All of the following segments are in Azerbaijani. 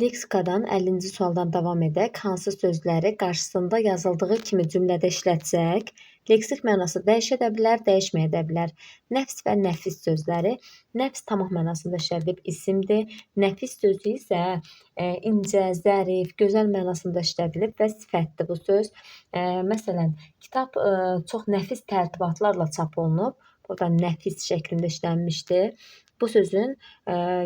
Leksikadan 50-ci sualdan davam edək. Hansı sözləri qarşısında yazıldığı kimi cümlədə işlətsək, leksik mənası dəyişə də bilər, dəyişməyə də bilər. Nəfs və nəfis sözləri. Nəfs tamah mənasında işlədilib isimdir. Nəfis sözü isə incə, zərif, gözəl mənasında işlədilib və sifətdir bu söz. Məsələn, kitab çox nəfis tərtibatlarla çap olunub. Burada nəfis şəklində işlənmişdir. Bu sözün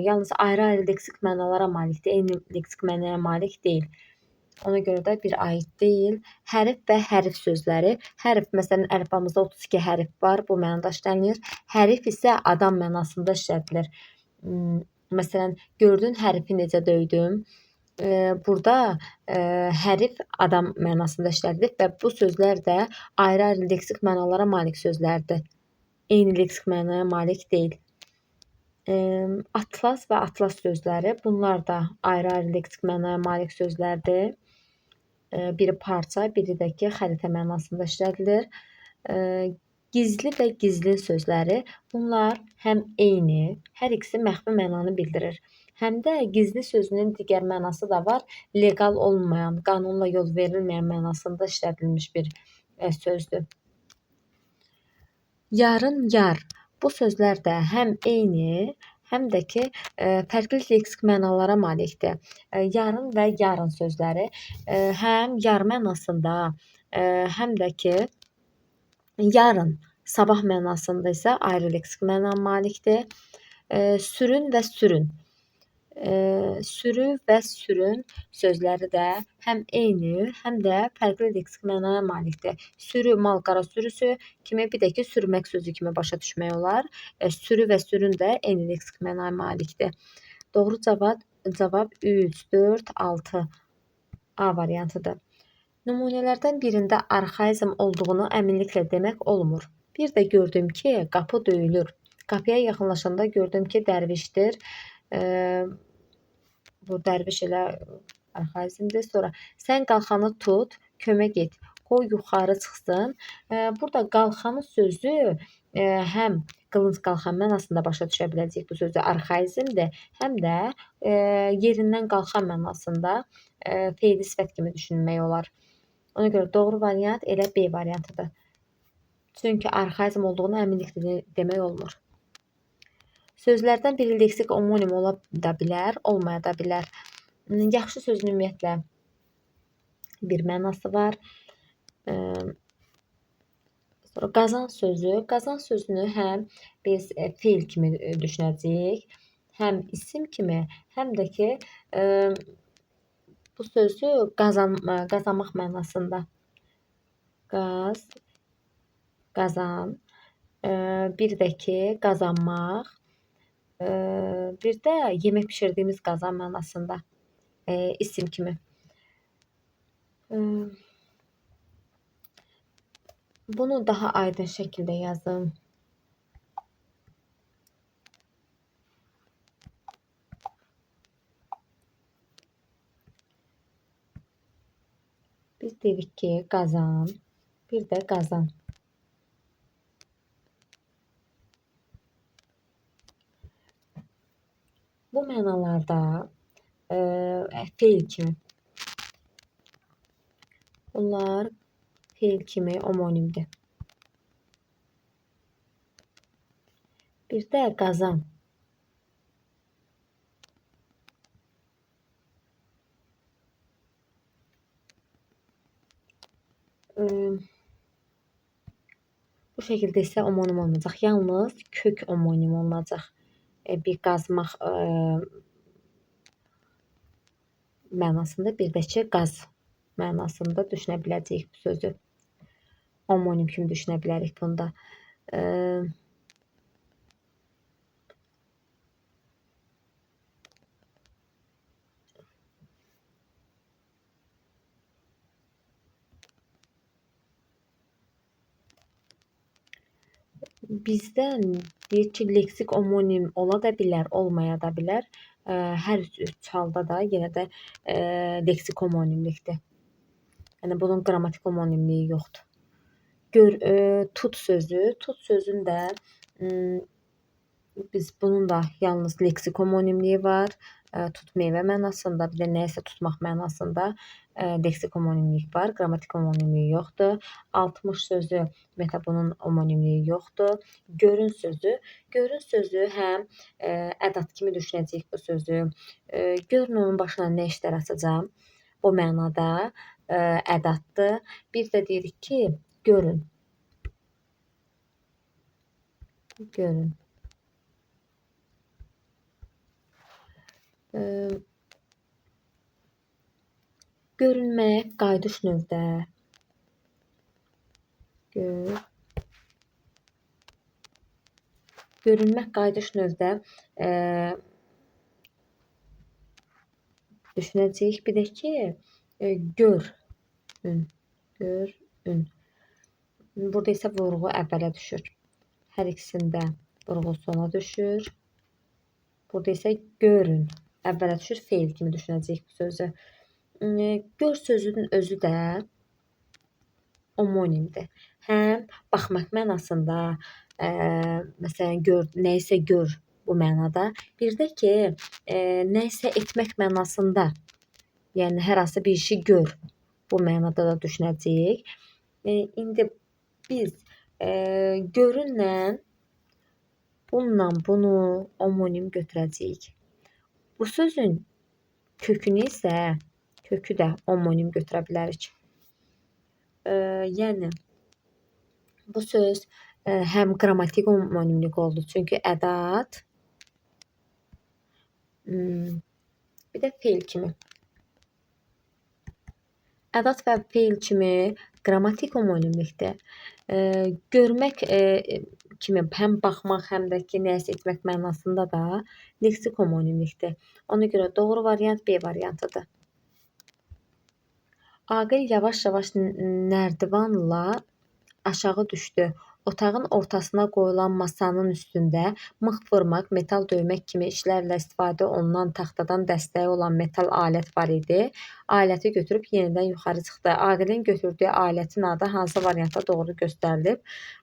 yalnız ayrı-ayrı leksik mənalara malikdir. Eyni leksik mənaya malik deyil. Ona görə də bir aid deyil. Hərf və hərf sözləri. Hərf, məsələn, əlifbamızda 32 hərf var. Bu mənada işlənilir. Hərf isə adam mənasında işlədilir. Məsələn, gördün hərfi necə döydüm. Burada hərf adam mənasında işlədilib və bu sözlər də ayrı-ayrı leksik mənalara malik sözlərdir. Eyni leksik mənaya malik deyil. Atlas və atlas sözləri. Bunlar da ayrı-ayrı leksik mənaya malik sözlərdir. Biri parça, biri də ki, xəritə mənasında işlədilir. Gizli və gizlin sözləri. Bunlar həm eyni, hər ikisi məxfi mənanı bildirir. Həm də gizli sözünün digər mənası da var. Legal olmayan, qanunla yol verilməyən mənasında işlədilmiş bir sözdür. Yarın, yar. Bu sözlər də həm eyni, həm də ki, fərqli leksik mənalara malikdir. Yarın və yarın sözləri həm yar mənasında, həm də ki, yarın, sabah mənasında isə ayrı leksik mənaya malikdir. Sürün və sürün. Sürü və sürün sözləri də həm eyni, həm də fərqli leksik mənaya malikdir. Sürü, mal-qara sürüsü kimi, bir də ki, sürmək sözü kimi başa düşmək olar. Sürü və sürün də eyni leksik mənaya malikdir. Doğru cavab 3, 4, 6 A variantıdır. Nümunələrdən birində arxaizm olduğunu əminliklə demək olmur. Bir də gördüm ki, qapı döyülür. Qapıya yaxınlaşanda gördüm ki, dərvişdir. Bu dərviş elə arxaizmdir. Sonra sən qalxanı tut, kömək et, qoy yuxarı çıxsın. Burada qalxanı sözü həm qılınc qalxan mənasında başa düşə biləcəyik bu sözü arxaizmdir, həm də yerindən qalxan mənasında feili sifət kimi düşünmək olar. Ona görə doğru variant elə B variantıdır. Çünki arxaizm olduğunu əminliklə demək olmur. Sözlərdən biri leksik omonim ola da bilər, olmaya da bilər. Yaxşı sözün ümumiyyətlə bir mənası var. Sonra qazan sözü. Qazan sözünü həm biz feil kimi düşünəcəyik, həm isim kimi, həm də ki, bu sözü qazanmaq mənasında. Qazan, bir də ki, qazanmaq, bir də yemək bişirdiyimiz qazan mənasında isim kimi. Bunu daha aydın şəkildə yazın. Biz dedik ki, qazan, bir də qazan. Bu mənalarda feil kimi. Bunlar feil kimi omonimdir. Bir də qazan. Bu şəkildə isə omonim olmayacaq. Yalnız kök omonim olacaq. Bir qazmaq mənasında, bir də ki, qaz mənasında düşünə biləcəyik bu sözü. Omonim kimi düşünə bilərik bunda. Bizdən deyir ki, leksik omonim ola da bilər, olmaya da bilər. Hər üç halda da yenə də leksik omonimlikdir. Yəni bunun qrammatik omonimliyi yoxdur. Tut sözü, tut sözün də Biz bunun da yalnız leksik homonimliyi var. Tut meyvə mənasında, bir də nəyisə tutmaq mənasında leksik homonimlik var. Qrammatik homonimliyi yoxdur. 60 sözü ümumiyyətlə bunun homonimliyi yoxdur. Görün sözü. Görün sözü həm ədat kimi düşünəcəyik bu sözü. Görün onun başına nə işlər açacağam. O mənada ədatdır. Bir də deyirik ki, görün. Görün. Görünmək qayıdış növdə. Görünmək qayıdış növdə düşünəcəyik. Bir də ki, görün. Görün. Burada isə vurğu əvvələ düşür. Hər ikisində vurğu sona düşür. Burada isə görün əvvələ düşür. Feil kimi düşünəcəyik bu sözü. Gör sözünün özü də homonimdir. Həm baxmaq mənasında, məsələn, nəyisə gör bu mənada. Bir də ki, nəyisə etmək mənasında, yəni hər hansı bir işi gör bu mənada da düşünəcəyik. İndi biz görünlə bununla bunu homonim götürəcəyik. Bu sözün kökünü isə kökü də homonim götürə bilərik. Yəni bu söz həm qrammatik homonimlik oldu. Çünki ədat bir də feil kimi. Ədat və feil kimi qrammatik homonimlikdir. Görmək kimi həm baxmaq, həm də ki, nəyisə etmək mənasında da leksik homonimlikdir. Ona görə doğru variant B variantıdır. Aqil yavaş-yavaş nərdivanla aşağı düşdü. Otağın ortasına qoyulan masanın üstündə mıx vurmaq, metal döymək kimi işlərlə istifadə olunan taxtadan dəstəyi olan metal alət var idi. Aləti götürüb yenidən yuxarı çıxdı. Aqilin götürdüyü alətin adı hansı variantda doğru göstərilib?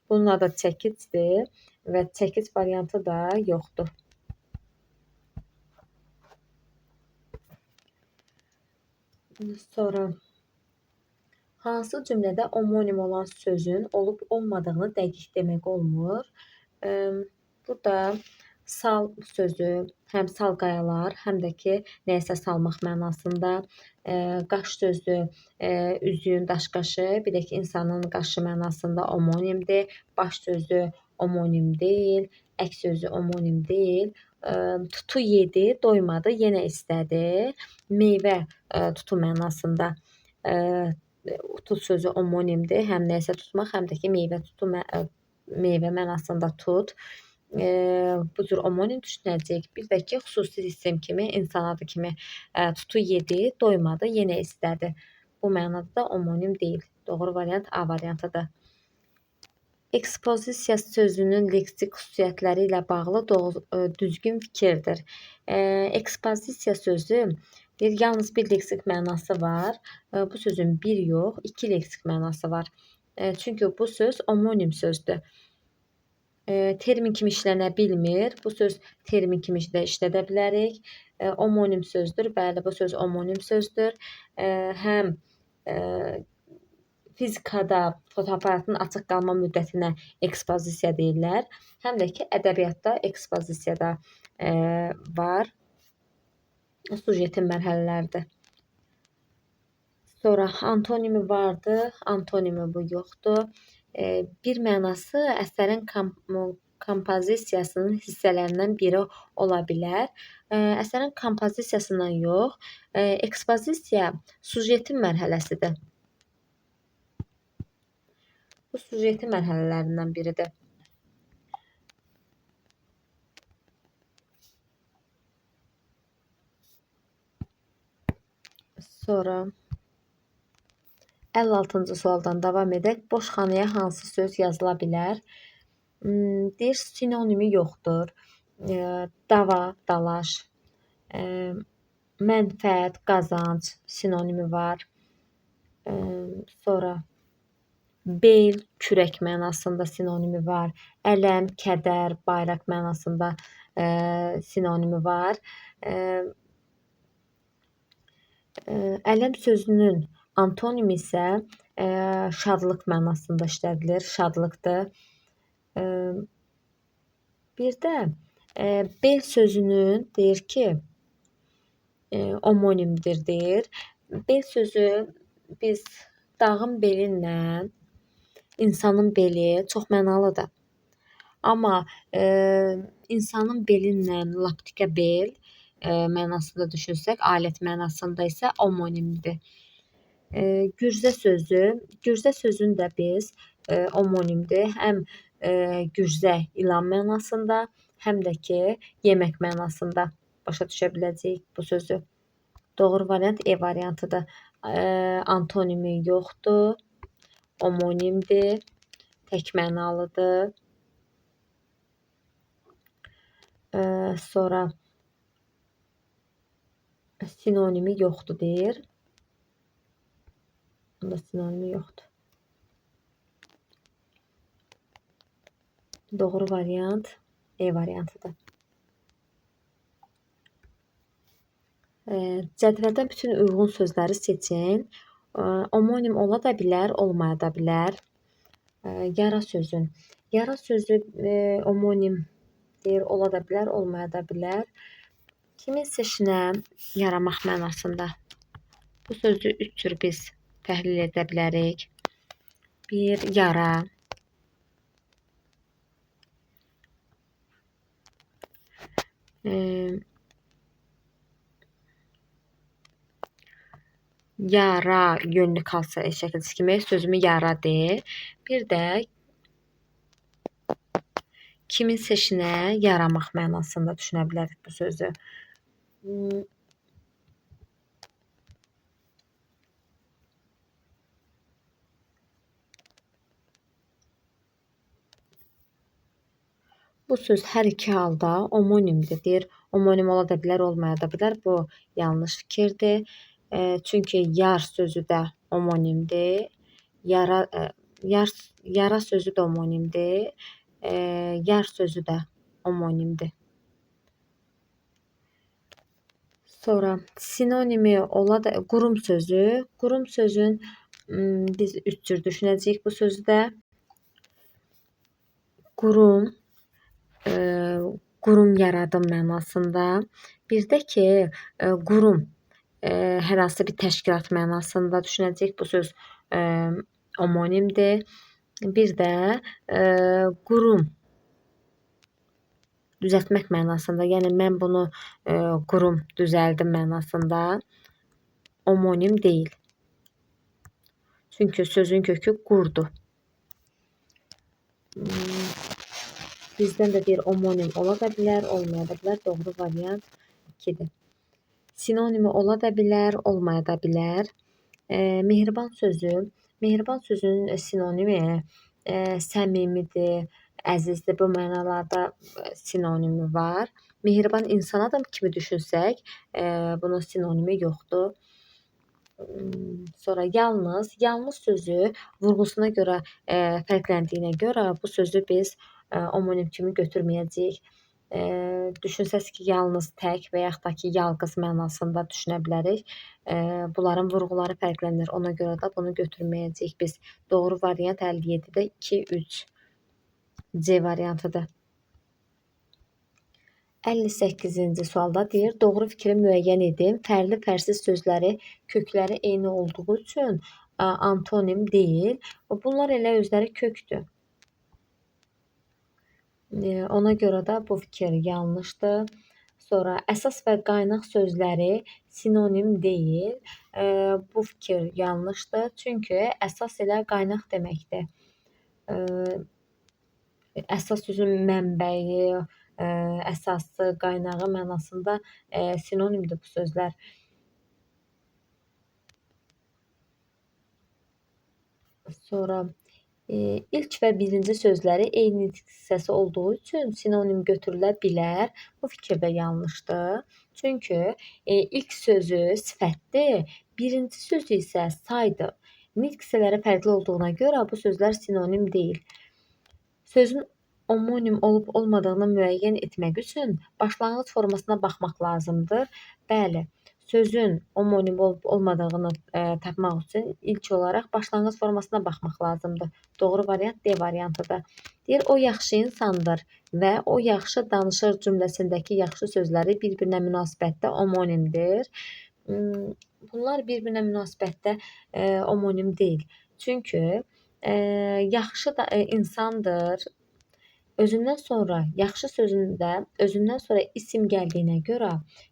Bunun adı çəkicdir və çəkic variantı da yoxdur. Sonra hansı cümlədə homonim olan sözün olub-olmadığını dəqiq demək olmur. Burada sal sözü həm sal qayalar, həm də ki, nəyisə salmaq mənasında. Qaş sözü üzüyün daşqaşı, bir də ki, insanın qaşı mənasında homonimdir. Baş sözü homonim deyil, əks sözü homonim deyil. Tutu yedi, doymadı, yenə istədi. Meyvə tutu mənasında. Tut sözü homonimdir. Həm nəyisə tutmaq, həm də ki, meyvə mənasında tut. Bu cür homonim düşünəcəyik. Bir də ki, xüsusi isim kimi, insan adı kimi tutu yedi, doymadı, yenə istədi. Bu mənada da homonim deyil. Doğru variant A variantıdır. Ekspozisiya sözünün leksik xüsusiyyətləri ilə bağlı düzgün fikirdir. Ekspozisiya sözü yalnız bir leksik mənası var. Bu sözün bir yox, iki leksik mənası var. Çünki bu söz homonim sözdür. Termin kimi işlənə bilmir. Bu söz termin kimi də işlədə bilərik. Homonim sözdür. Bəli, bu söz homonim sözdür. Həm fizikada fotoaparatın açıq qalma müddətinə ekspozisiya deyirlər. Həm də ki, ədəbiyyatda ekspozisiya da var. Sujetin mərhələləridir. Sonra antonimi vardı, antonimi bu yoxdur. Bir mənası əsərin kompozisiyasının hissələrindən biri ola bilər. Əsərin kompozisiyasından yox, ekspozisiya sujetin mərhələsidir. Bu sujetin mərhələlərindən biridir. Sonra 56-cı sualdan davam edək. Boş xanaya hansı söz yazıla bilər? Deyir, sinonimi yoxdur. Dava, dalaş, mənfəət, qazanc sinonimi var. Sonra Bel, kürək mənasında sinonimi var. Ələm, kədər, bayraq mənasında sinonimi var. Ələm sözünün antonimi isə şadlıq mənasında işlədilir. Şadlıqdır. Bir də bel sözünün deyir ki, omonimdir deyir. Bel sözü biz dağın belindən insanın beli çox mənalıdır. Amma insanın belindən laptika bel mənasında düşünsək, alət mənasında isə omonimdir. Gürzə sözünü də biz omonimdir. Həm gürzə ilan mənasında, həm də ki yemək mənasında başa düşə biləcəyik bu sözü. Doğru variant E variantıdır. Antonimi yoxdur. Omonimdir. Tək mənalıdır. Sonra sinonimi yoxdur deyir. Bunda sinonimi yoxdur. Doğru variant E variantıdır. Cədvəldən bütün uyğun sözləri seçin. Omonim ola da bilər, olmaya da bilər. Yara sözün. Yara sözü omonim deyir, ola da bilər, olmaya da bilər. Kiminsə işinə yaramaq mənasında. Bu sözü üç cür biz təhlil edə bilərik. Bir, yara. Yara yönlü kalsa şəkildə kimi sözümü yara de. Bir də kimin seçinə yaramaq mənasında düşünə bilərik bu sözü. Bu söz hər iki halda omonimdir deyir. Omonim ola da bilər, olmaya da bilər. Bu yanlış fikirdir. Çünki yar sözü də omonimdir. Yara sözü də omonimdir. Yar sözü də omonimdir. Sonra sinonimi ola da qurum sözü. Qurum sözün biz üç cür düşünəcəyik bu sözü də. Qurum, qurum yaradım mənasında. Bir də ki, qurum hər hansı bir təşkilat mənasında düşünəcəyik. Bu söz omonimdir. Bir də qurum düzəltmək mənasında. Yəni mən bunu qurum düzəldim mənasında omonim deyil. Çünki sözün kökü qurdur. Bizdən də deyir omonim ola da bilər, olmaya da bilər. Doğru variant 2-dir. Sinonimi ola da bilər, olmaya da bilər. Mehriban sözü. Mehriban sözünün sinonimi səmimidir, əzizdir. Bu mənalarda sinonimi var. Mehriban insan adam kimi düşünsək, bunun sinonimi yoxdur. Sonra yalnız. Yalnız sözü vurğusuna görə fərqləndiyinə görə bu sözü biz omonim kimi götürməyəcəyik. Düşünsəz ki, yalnız tək və yaxud da ki, yalqız mənasında düşünə bilərik. Bunların vurğuları fərqlənir. Ona görə də bunu götürməyəcəyik biz. Doğru variant 57-də 2, 3. C variantıdır. 58-ci sualda deyir, doğru fikri müəyyən edin. Fərli fərsiz sözləri kökləri eyni olduğu üçün antonim deyil. Bunlar elə özləri kökdür. Ona görə də bu fikir yanlışdır. Sonra əsas və qaynaq sözləri sinonim deyil. Bu fikir yanlışdır. Çünki əsas elə qaynaq deməkdir. Əsas sözün mənbəyi, əsası, qaynağı mənasında sinonimdir bu sözlər. Sonra ilk və birinci sözləri eyni hissəsi olduğu üçün sinonim götürülə bilər. Bu fikir də yanlışdır. Çünki ilk sözü sifətdir, birinci sözü isə saydır. Nitq fərqli olduğuna görə bu sözlər sinonim deyil. Sözün omonim olub olmadığını müəyyən etmək üçün başlanğıc formasına baxmaq lazımdır. Bəli, sözün omonim olub olmadığını tapmaq üçün ilk olaraq başlanğıc formasına baxmaq lazımdır. Doğru variant D variantıdır. Deyir, o yaxşı insandır və o yaxşı danışır cümləsindəki yaxşı sözləri bir-birinə münasibətdə omonimdir. Bunlar bir-birinə münasibətdə omonim deyil. Çünki yaxşı da insandır. Özündən sonra yaxşı sözündə özündən sonra isim gəldiyinə görə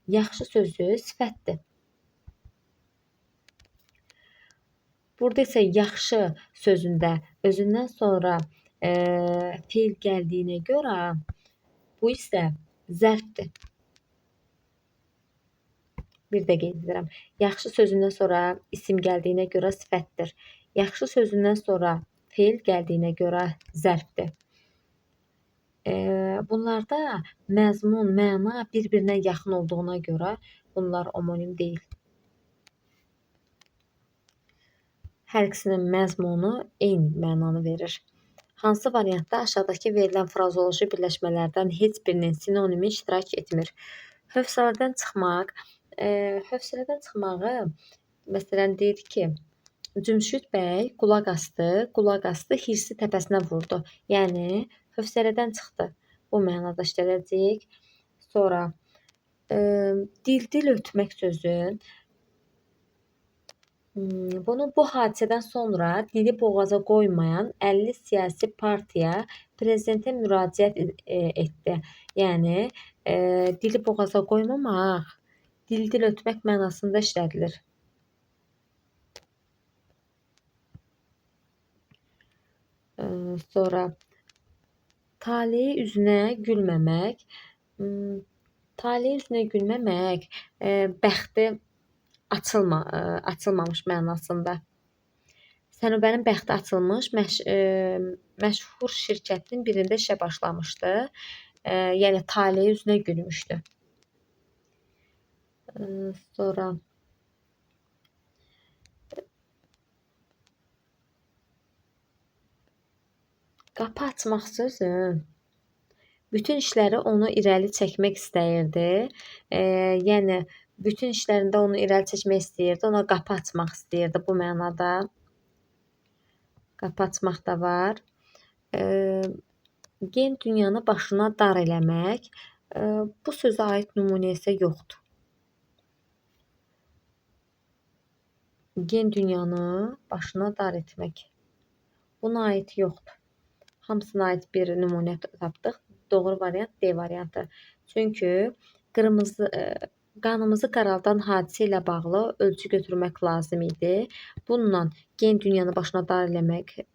yaxşı sözü sifətdir. Burada isə yaxşı sözündə özündən sonra feil gəldiyinə görə bu isə zərfdir. Bir də qeyd edirəm. Yaxşı sözündən sonra isim gəldiyinə görə sifətdir. Yaxşı sözündən sonra feil gəldiyinə görə zərfdir. Bunlarda məzmun, məna bir-birinə yaxın olduğuna görə bunlar omonim deyil. Hər ikisinin məzmunu eyni mənanı verir. Hansı variantda aşağıdakı verilən frazoloji birləşmələrdən heç birinin sinonimi iştirak etmir? Hövsələdən çıxmaq. Hövsələdən çıxmağı, məsələn, deyir ki, Cümşüd bəy qulaq asdı, hirsi təpəsinə vurdu. Yəni, hövsələdən çıxdı. Bu mənada işlədəcəyik. Sonra, dil ötmək sözü. Bu hadisədən sonra dili boğaza qoymayan 50 siyasi partiya prezidentə müraciət etdi. Yəni, dili boğaza qoymamaq, dil ötmək mənasında işlədilir. Sonra taleyi üzünə gülməmək. Taleyi üzünə gülməmək, bəxti açılmamış mənasında. Sənubənin bəxti açılmış, məşhur şirkətin birində işə başlamışdı. Yəni taleyi üzünə gülmüşdü. Sonra qapı açmaq sözü bütün işləri onu irəli çəkmək istəyirdi. Yəni bütün işlərində onu irəli çəkmək istəyirdi, ona qapı açmaq istəyirdi bu mənada. Qapı açmaq da var. Gen dünyanı başına dar eləmək. Bu sözə aid nümunə isə yoxdur. Gen dünyanı başına dar etmək. Buna aid yoxdur. Hamısına aid bir nümunə tapdıq. Doğru variant D variantı. Çünki qanımızı qaraldan hadisə ilə bağlı ölçü götürmək lazım idi. Bununla gen dünyanı başına dar eləmək,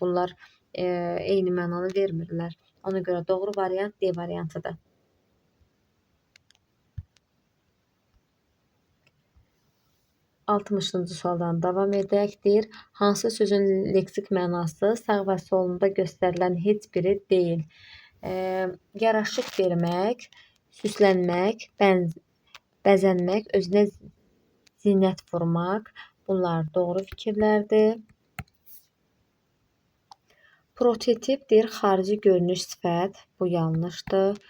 bunlar eyni mənanı vermirlər. Ona görə doğru variant D variantıdır. 60-cı sualdan davam edək. Deyir, hansı sözün leksik mənası sağ və solunda göstərilən heç biri deyil? Yaraşıq vermək, süslənmək, bəzənmək, özünə zinət vurmaq. Bunlar doğru fikirlərdir. Prototip deyir, xarici görünüş sifət. Bu yanlışdır.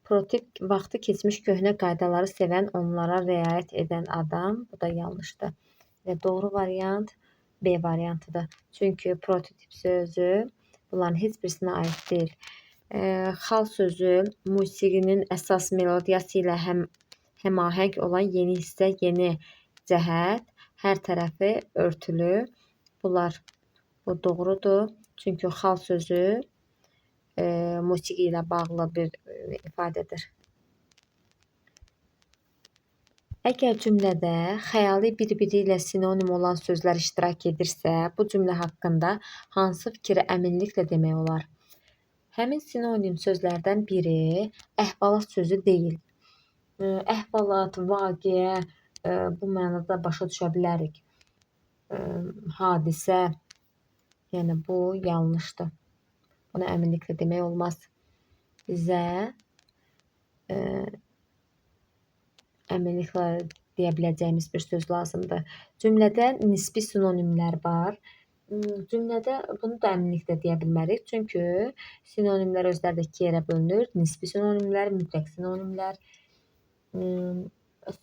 Prototip vaxtı keçmiş köhnə qaydaları sevən, onlara riayət edən adam. Bu da yanlışdır. Və doğru variant B variantıdır. Çünki prototip sözü bunların heç birisinə aid deyil. Xal sözü musiqinin əsas melodiyası ilə həmahəng olan yeni hissə, yeni cəhət, hər tərəfi örtülü. Bu doğrudur. Çünki xal sözü musiqi ilə bağlı bir ifadədir. Əgər cümlədə xəyali bir-biri ilə sinonim olan sözlər iştirak edirsə, bu cümlə haqqında hansı fikri əminliklə demək olar? Həmin sinonim sözlərdən biri əhvalat sözü deyil. Əhvalat, vaqiə bu mənada başa düşə bilərik. Hadisə, yəni bu yanlışdır. Buna əminliklə demək olmaz. Bizə əminliklə deyə biləcəyimiz bir söz lazımdır. Cümlədə nisbi sinonimlər var. Cümlədə bunu da əminliklə deyə bilmərik. Çünki sinonimlər özləri də 2 yerə bölünür. Nisbi sinonimlər, mütləq sinonimlər.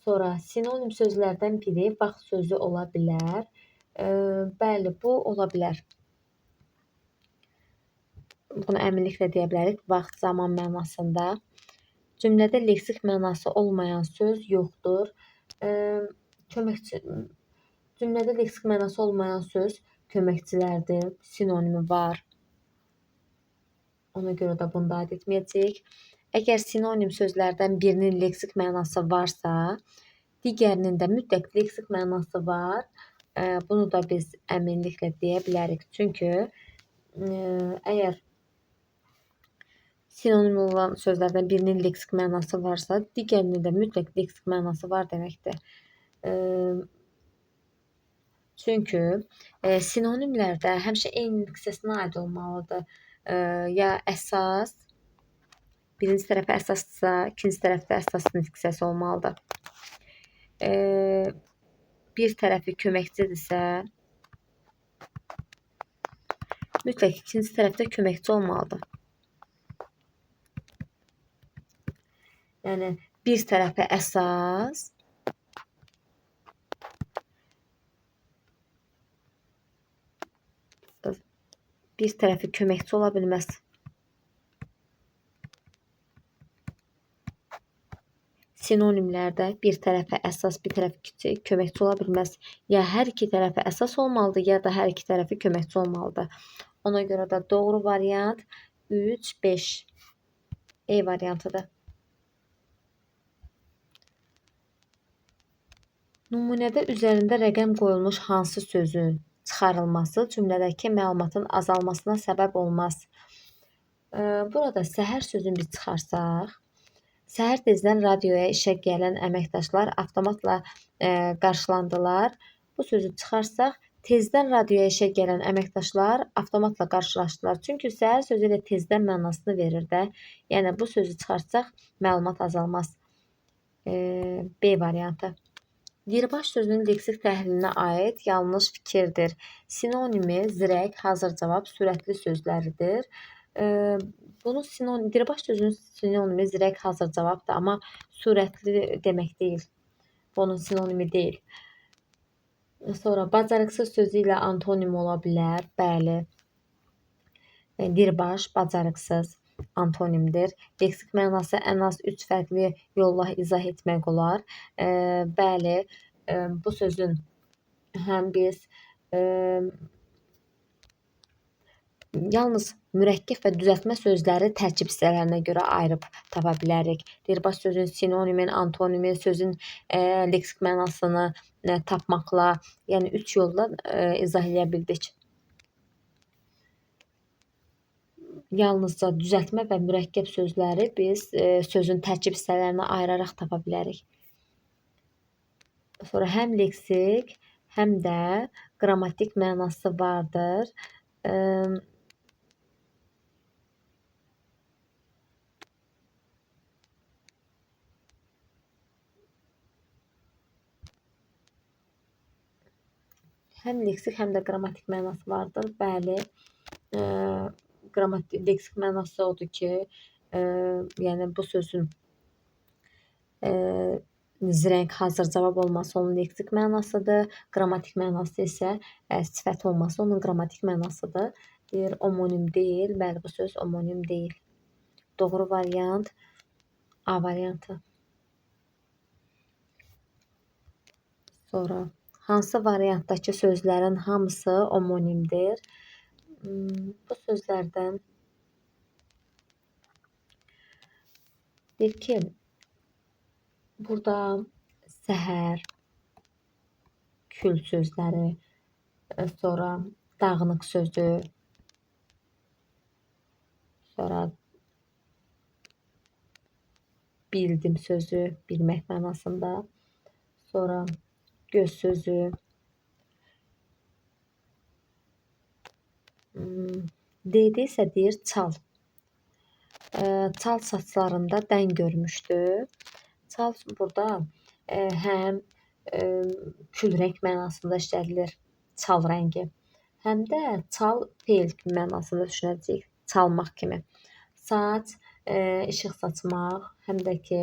Sonra sinonim sözlərdən biri vaxt sözü ola bilər. Bəli, bu ola bilər. Bunu əminliklə deyə bilərik. Vaxt, zaman mənasında. Cümlədə leksik mənası olmayan söz yoxdur. Cümlədə leksik mənası olmayan söz köməkçilərdir. Sinonimi var. Ona görə də bunu da aid etməyəcəyik. Əgər sinonim sözlərdən birinin leksik mənası varsa, digərinin də mütləq leksik mənası var. Bunu da biz əminliklə deyə bilərik. Çünki əgər sinonim olan sözlərdən birinin leksik mənası varsa, digərinin də mütləq leksik mənası var deməkdir. Çünki sinonimlərdə həmişə eyni hissəsinə aid olmalıdır. Ya əsas, birinci tərəfə əsasdırsa, ikinci tərəfdə əsasın hissəsi olmalıdır. Bir tərəfi köməkçidirsə, mütləq ikinci tərəfdə köməkçi olmalıdır. Yəni bir tərəfə əsas, bir tərəfi köməkçi ola bilməz. Sinonimlərdə bir tərəfə əsas, bir tərəfi köməkçi ola bilməz. Ya hər iki tərəfə əsas olmalıdır, ya da hər iki tərəfi köməkçi olmalıdır. Ona görə də doğru variant 3, 5 E variantıdır. Nümunədə üzərində rəqəm qoyulmuş hansı sözün çıxarılması cümlədəki məlumatın azalmasına səbəb olmaz. Burada səhər sözünü biz çıxarsaq, səhər tezdən radioya işə gələn əməkdaşlar avtomatla qarşılandılar. Bu sözü çıxarsaq, tezdən radioya işə gələn əməkdaşlar avtomatla qarşılaşdılar. Çünki səhər sözü ilə tezdən mənasını verir də. Yəni bu sözü çıxarsaq məlumat azalmaz. B variantı. Dirbaş sözünün leksik təhlilinə aid yanlış fikirdir. Sinonimi zirək, hazır cavab, sürətli sözləridir. Dirbaş sözünün sinonimi zirək, hazır cavabdır, amma sürətli demək deyil. Bunun sinonimi deyil. Sonra bacarıqsız sözü ilə antonim ola bilər. Bəli. Dirbaş, bacarıqsız antonimdir. Leksik mənası ən az 3 fərqli yolla izah etmək olar. Bəli, bu sözün həm biz yalnız mürəkkəb və düzəltmə sözləri tərkib hissələrinə görə ayırıb tapa bilərik. Dirbaş sözün sinonimin, antonimi, sözün leksik mənasını tapmaqla, yəni 3 yolla izah edə bildik. Yalnızca düzəltmə və mürəkkəb sözləri biz sözün tərkib hissələrinə ayıraraq tapa bilərik. Sonra həm leksik, həm də qrammatik mənası vardır. Həm leksik, həm də qrammatik mənası vardır. Bəli, leksik mənası odur ki, yəni bu sözün zirək, hazır cavab olması onun leksik mənasıdır. Qrammatik mənası isə sifət olması onun qrammatik mənasıdır. Deyir, omonim deyil. Bəli, bu söz omonim deyil. Doğru variant A variantı. Sonra hansı variantdakı sözlərin hamısı omonimdir? Bu sözlərdən deyir ki, burada səhər, kül sözləri, sonra dağınıq sözü, sonra bildim sözü, bilmək mənasında, sonra göz sözü, D-də isə deyir çal. Çal saçlarında dən görmüşdü. Çal burada həm kül rəng mənasında işlədilir çal rəngi. Həm də çal fe'l mənasında düşünəcəyik, çalmaq kimi. Saç işıq saçmaq, həm də ki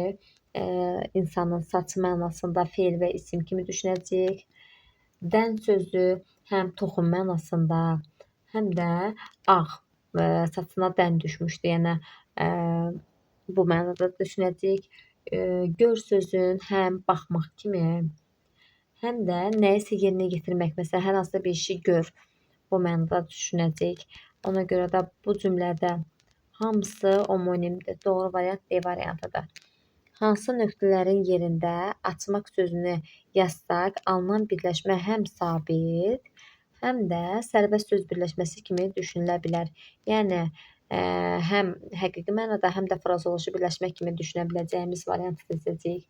insanın saçı mənasında fe'l və isim kimi düşünəcəyik. Dən sözü həm toxum mənasında, həm də ağ saçına dən düşmüşdü, yəni bu mənada düşünəcəyik. Gör sözün həm baxmaq kimi, həm də nəyisə yerinə yetirmək, məsələn, hər hansısa bir işi gör, bu mənada düşünəcəyik. Ona görə də bu cümlədə hamısı homonimdir. Doğru variant D variantıdır. Hansı nöqtələrin yerində açmaq sözünü yazsaq, alınan birləşmə həm sabit, həm də sərbəst söz birləşməsi kimi düşünülə bilər. Yəni həm həqiqi mənada, həm də frazoloji birləşmə kimi düşünə biləcəyimiz variantı seçəcəyik.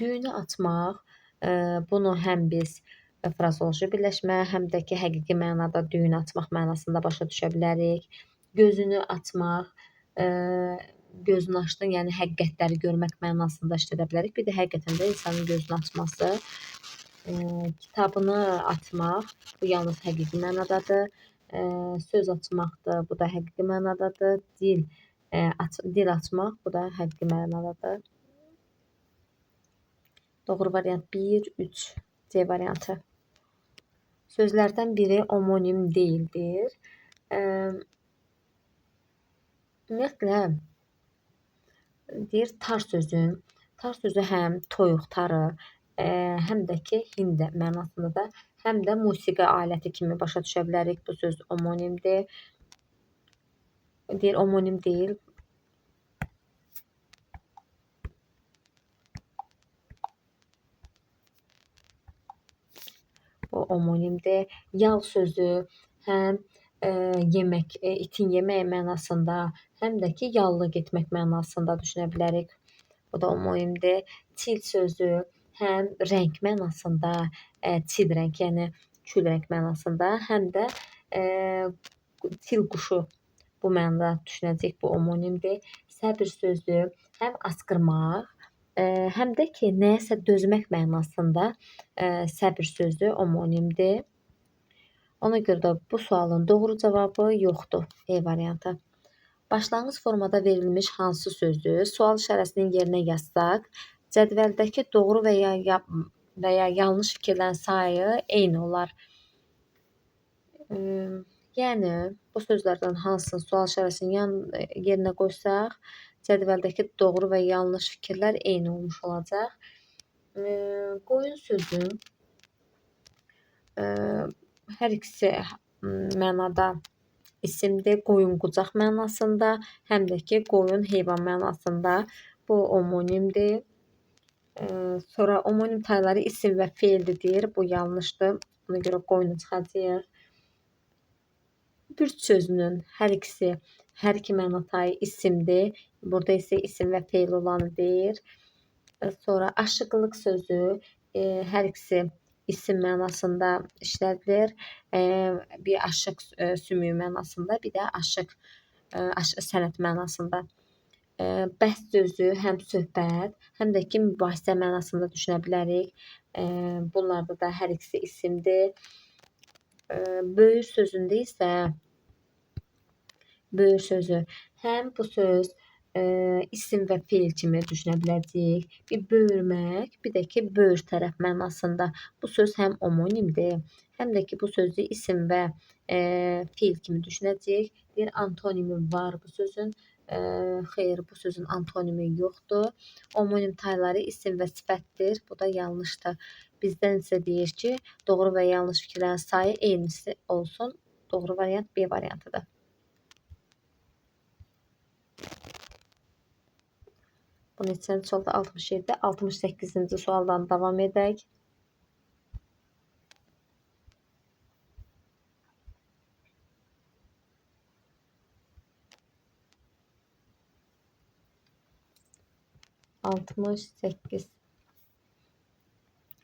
Düyünü açmaq, bunu həm biz frazoloji birləşmə, həm də ki həqiqi mənada düyün açmaq mənasında başa düşə bilərik. Gözünü açmaq, gözünü açdın, yəni həqiqətləri görmək mənasında işlədə bilərik. Bir də həqiqətən də insanın gözünü açması. Kitabını açmaq, bu yalnız həqiqi mənadadır. Söz açmaqdır, bu da həqiqi mənadadır. Dil açmaq, bu da həqiqi mənadadır. Doğru variant 1, 3, C variantı. Sözlərdən biri homonim deyildir. Ümumiyyətlə, deyir tar sözü həm toyuq tarı, həm də ki hind mənasında da, həm də musiqi aləti kimi başa düşə bilərik. Bu söz homonimdir. Deyir homonim deyil. Bu homonimdir. Yal sözü həm yemək, itin yemək mənasında, həm də ki yallı getmək mənasında düşünə bilərik. Bu da homonimdir. Til sözü həm rəng mənasında, til rəng, yəni kül rəng mənasında, həm də til quşu bu mənada düşünəcəyik. Bu homonimdir. Səbr sözü həm asqırmaq, həm də ki nəyəsə dözmək mənasında səbr sözü homonimdir. Ona görə də bu sualın doğru cavabı yoxdur. E variantı. Başlanğıc formada verilmiş hansı sözü sual işarəsinin yerinə yazsaq, cədvəldəki doğru və ya yanlış fikirlərin sayı eyni olar. Yəni bu sözlərdən hansını sual işarəsinin yerinə qoysaq, cədvəldəki doğru və yanlış fikirlər eyni olmuş olacaq. Qoyun sözü hər ikisi mənada isimdir. Qoyun qucaq mənasında, həm də ki qoyun heyvan mənasında. Bu homonimdir. Sonra homonim tayları isim və fe'ldir deyir. Bu yanlışdır. Ona görə qoyunu çıxacağıq. Bürc sözünün hər iki məna tayı isimdir. Burada isə isim və fe'l olanı deyir. Sonra aşıqlıq sözü hər ikisi isim mənasında işlədilir. Bir aşıq sümüyü mənasında, bir də aşıq sənət mənasında. Bəhs sözü həm söhbət, həm də ki mübahisə mənasında düşünə bilərik. Bunlarda da hər ikisi isimdir. Böyür sözündə isə böyür sözü həm bu söz isim və fe'l kimi düşünə biləcəyik. Bir böyürmək, bir də ki böyür tərəf mənasında. Bu söz həm homonimdir, həm də ki bu sözü isim və fe'l kimi düşünəcəyik. Bir antonimi var bu sözün. Xeyr, bu sözün antonimi yoxdur. Homonim tayları isim və sifətdir. Bu da yanlışdır. Bizdən isə deyir ki, doğru və yanlış fikirlərin sayı eynisi olsun. Doğru variant B variantıdır. Bu neçənci sualda 67, 68-ci sualdan davam edək.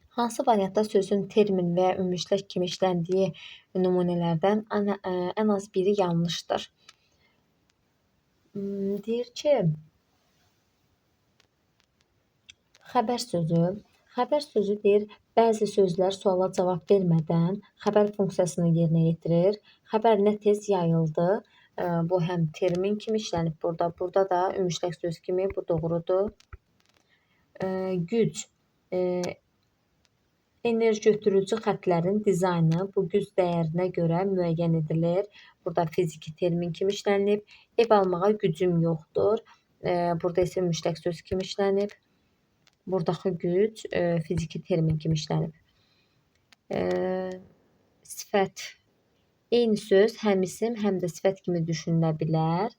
Hansı variantda sözün termin və ya ümumiləşdirmə kimi işləndiyi nümunələrdən ən az biri yanlışdır? Deyir ki, xəbər sözü Xəbər sözü deyir, bəzi sözlər suala cavab vermədən xəbər funksiyasını yerinə yetirir. Xəbər nə tez yayıldı. Bu həm termin kimi işlənib burada. Burada da ümumiləşdirmə söz kimi bu doğrudur. Güc. Enerji götürücü xətlərin dizaynı bu güc dəyərinə görə müəyyən edilir. Burada fiziki termin kimi işlənib. Ev almağa gücüm yoxdur. Burada isə ümumiləşdirmə söz kimi işlənib. Buradakı güc fiziki termin kimi işlənib. Sifət. Eyni söz həm isim, həm də sifət kimi düşünülə bilər.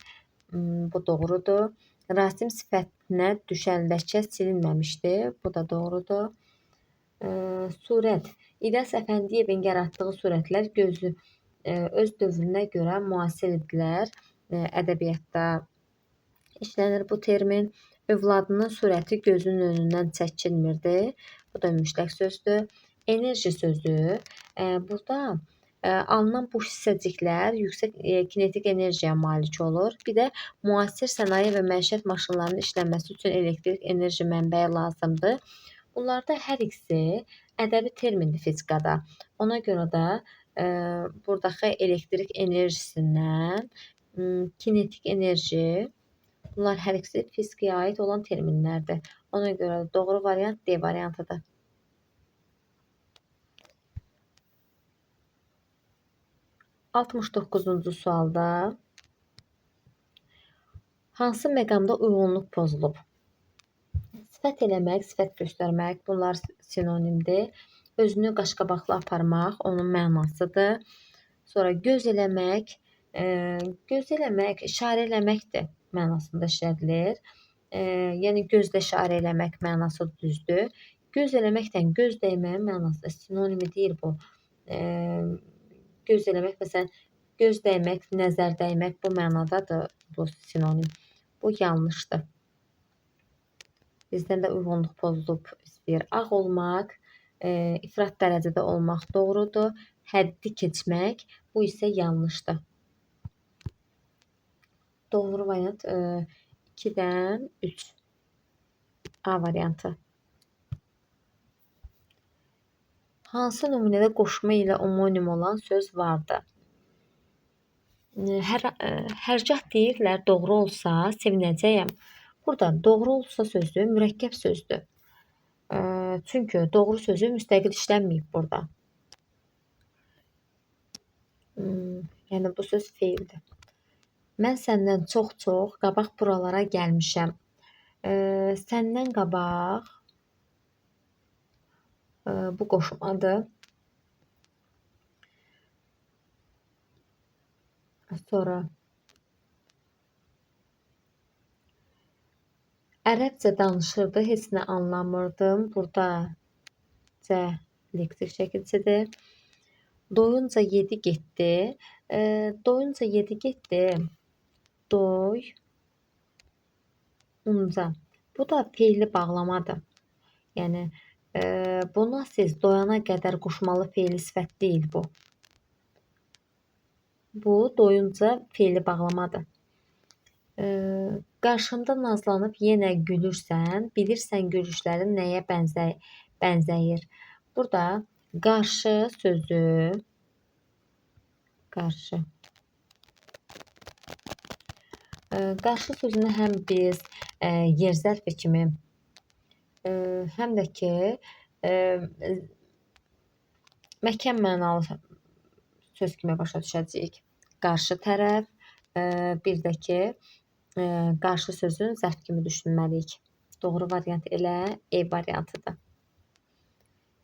Bu doğrudur. Rasim sifətinə düşən ləkə silinməmişdir. Bu da doğrudur. Surət. İlyas Əfəndiyevin yaratdığı surətlər öz dövrünə görə müasirdirlər. Ədəbiyyatda işlənir bu termin. Övladının surəti gözünün önündən çəkilmirdi. Bu da ümumiləşdirmə sözdür. Enerji sözü. Burada alınan bu hissəciklər yüksək kinetik enerjiyə malik olur. Bir də müasir sənaye və məişət maşınlarının işlənməsi üçün elektrik enerji mənbəyi lazımdır. Bunlarda hər ikisi ədəbi termindir fizikada. Ona görə də buradakı elektrik enerjisindən kinetik enerji, bunlar hər ikisi fizikaya aid olan terminlərdir. Ona görə doğru variant D variantıdır. Altmış 9-cu sualda hansı məqamda uyğunluq pozulub? Sifət eləmək, sifət göstərmək, bunlar sinonimdir. Özünü qaşqabaqlı aparmaq onun mənasıdır. Sonra göz eləmək, işarə eləməkdir mənasında işlədilir. Yəni gözlə işarə eləmək mənası düzdür. Göz eləməkdən göz dəyməyin mənası sinonimi deyil bu. Göz eləmək, məsələn, göz dəymək, nəzər dəymək bu mənadadır bu sinonim. Bu yanlışdır. Bizdən də uyğunluq pozulub istəyir. Ağ olmaq, ifrat dərəcədə olmaq doğrudur. Həddi keçmək, bu isə yanlışdır. Doğru variant 2-dən 3. A variantı. Hansı nümunədə qoşma ilə homonim olan söz vardı? Hərgah deyirlər doğru olsa sevinəcəyəm. Burada doğru olsa sözü mürəkkəb sözdür. Çünki doğru sözü müstəqil işlənməyib burada. Yəni bu söz feildir. Mən səndən çox qabaq buralara gəlmişəm. Səndən qabaq bu qoşmadır. Sonra ərəbcə danışırdı, heç nə anlamırdım. Burada C leksik şəkilçidir. Doyunca yedi getdi. Doyunca yedi getdi. Doy. Unca. Bu da feili bağlamadır. Yəni buna siz doyana qədər qoşmalı feili sifət deyil bu. Bu doyunca feili bağlamadır. Qarşımda nazlanıb yenə gülürsən, bilirsən gülüşlərin nəyə bənzəyir. Burada qarşı sözü, qarşı. Qarşı sözünü həm biz yer zərfi kimi, həm də ki məkan mənalı söz kimi başa düşəcəyik. Qarşı tərəf, bir də ki qarşı sözün zərf kimi düşünməliyik. Doğru variant elə E variantıdır.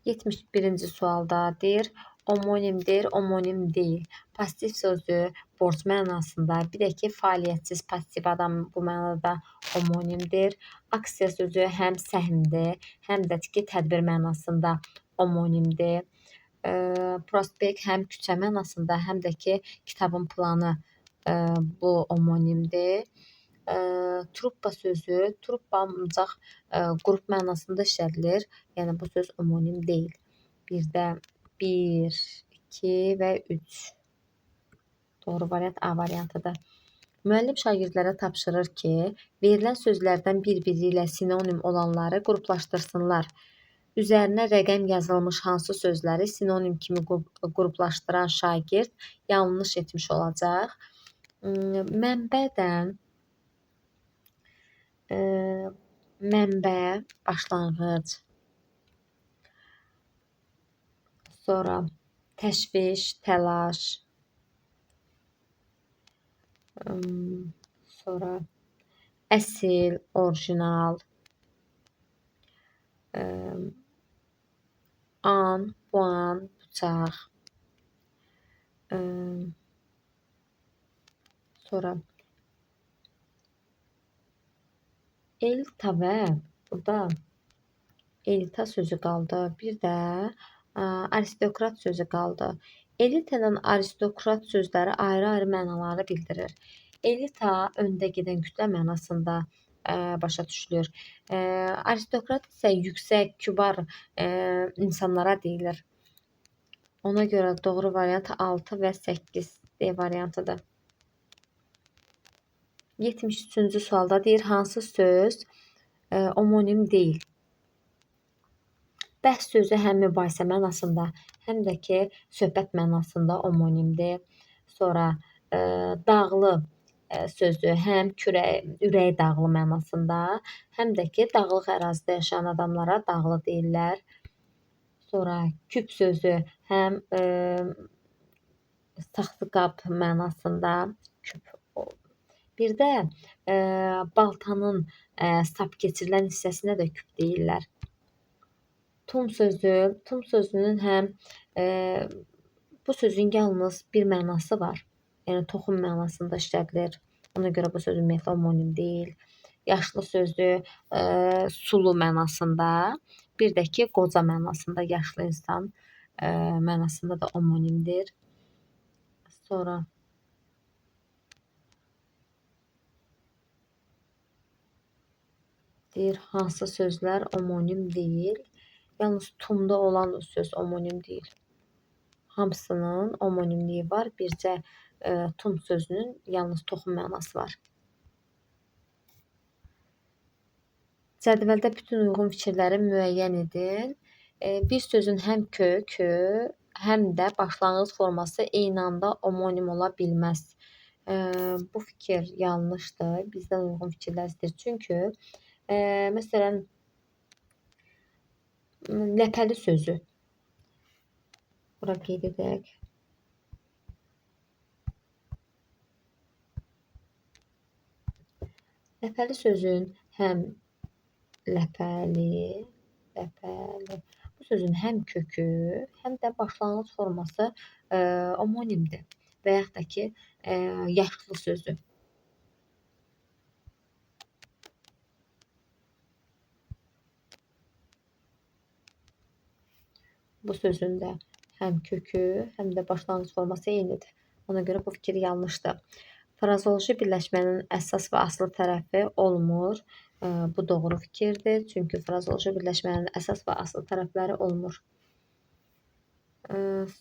71-ci sualda deyir, homonimdir, homonim deyil. Pasiv sözü borc mənasında, bir də ki fəaliyyətsiz pasiv adam bu mənada homonimdir. Aksiya sözü həm səhmdir, həm də ki tədbir mənasında homonimdir. Prospekt həm küçə mənasında, həm də ki kitabın planı bu homonimdir. Truppa sözü, truppa ancaq qrup mənasında işlədilir. Yəni bu söz homonim deyil. Bir də 1, 2 və 3. Doğru variant A variantıdır. Müəllim şagirdlərə tapşırır ki, verilən sözlərdən bir-biri ilə sinonim olanları qruplaşdırsınlar. Üzərinə rəqəm yazılmış hansı sözləri sinonim kimi qruplaşdıran şagird yanlış etmiş olacaq. Mənbədən mənbə, başlanğıc, sonra təşviş, təlaş, sonra əsl, orijinal, an, puan, bıçaq, sonra elita və burada elita sözü qaldı. Bir də aristokrat sözü qaldı. Elita ilə aristokrat sözləri ayrı-ayrı mənaları bildirir. Elita öndə gedən kütlə mənasında başa düşülür. Aristokrat isə yüksək, kübar insanlara deyilir. Ona görə doğru variant 6 və 8 D variantıdır. 73-cü sualda deyir, hansı söz omonim deyil? Bəhs sözü həm mübahisə mənasında, həm də ki, söhbət mənasında omonimdir. Sonra dağlı sözü həm ürəyi dağlı mənasında, həm də ki, dağlıq ərazidə yaşayan adamlara dağlı deyirlər. Sonra küp sözü həm saxsı qab mənasında, küp. Bir də baltanın sap keçirilən hissəsinə də küp deyirlər. Tum sözünün həm bu sözün yalnız bir mənası var. Yəni toxum mənasında işlədilir. Ona görə bu sözün ümumiyyətlə omonim deyil. Yaşlı sözü sulu mənasında, bir də ki, qoca mənasında, yaşlı insan mənasında da omonimdir. Sonra deyir, hansı sözlər omonim deyil? Yalnız tumda olan söz omonim deyil. Hamısının omonimliyi var. Bircə tum sözünün yalnız toxum mənası var. Cədvəldə bütün uyğun fikirləri müəyyən edin. Bir sözün həm kökü, həm də başlanğıc forması eyni anda omonim ola bilməz. Bu fikir yanlışdır. Bizdən uyğun fikirlər istəyir. Çünki məsələn, ləpəli sözü. Bura qeyd edək. Ləpəli sözün həm ləpəli, bu sözün həm kökü, həm də başlanğıc forması omonimdir. Və yaxud da ki, yaşlı sözü. Bu sözün də həm kökü, həm də başlanğıc forması eynidir. Ona görə bu fikir yanlışdır. Frazoloji birləşmənin əsas və aslı tərəfi olmur. Bu doğru fikirdir. Çünki frazoloji birləşmənin əsas və aslı tərəfləri olmur.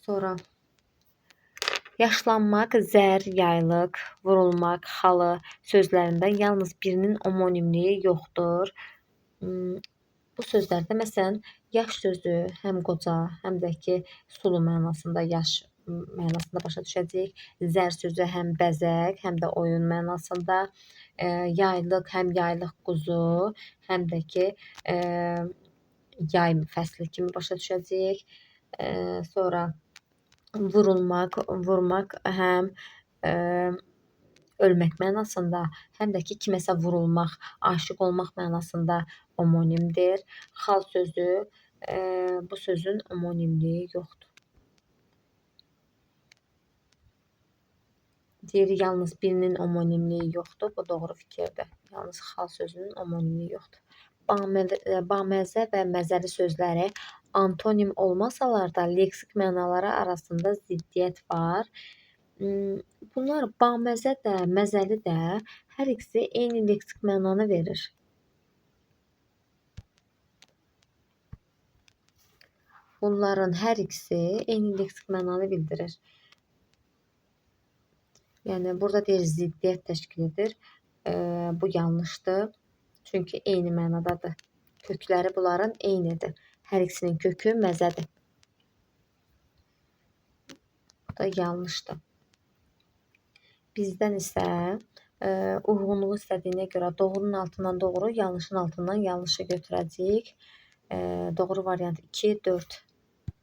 Sonra yaşlanmaq, zər, yaylıq, vurulmaq, xalı sözlərindən yalnız birinin omonimliyi yoxdur. Bu sözlərdə məsələn, yaş sözü həm qoca, həm də ki, sulu mənasında, yaş mənasında başa düşəcəyik. Zər sözü həm bəzək, həm də oyun mənasında. Yaylıq həm yaylıq quzu, həm də ki, yay fəsli kimi başa düşəcəyik. Sonra vurmaq həm ölmək mənasında, həm də ki, kiməsə vurulmaq, aşiq olmaq mənasında omonimdir. Xal sözü, bu sözün omonimliyi yoxdur. Deyir, yalnız birinin omonimliyi yoxdur. Bu doğru fikirdir. Yalnız xal sözünün omonimliyi yoxdur. Baməzə və məzəli sözləri antonim olmasalar da leksik mənaları arasında ziddiyyət var. Bunlar baməzə də, məzəli də hər ikisi eyni leksik mənanı verir. Bunların hər ikisi eyni leksik mənanı bildirir. Yəni burada deyir ziddiyyət təşkil edir. Bu yanlışdır. Çünki eyni mənadadır. Kökləri bunların eynidir. Hər ikisinin kökü məzədir. Bu da yanlışdır. Bizdən isə uyğunluğu istədiyinə görə doğrunun altından doğru, yanlışın altından yanlışı götürəcəyik. Doğru variant 2, 4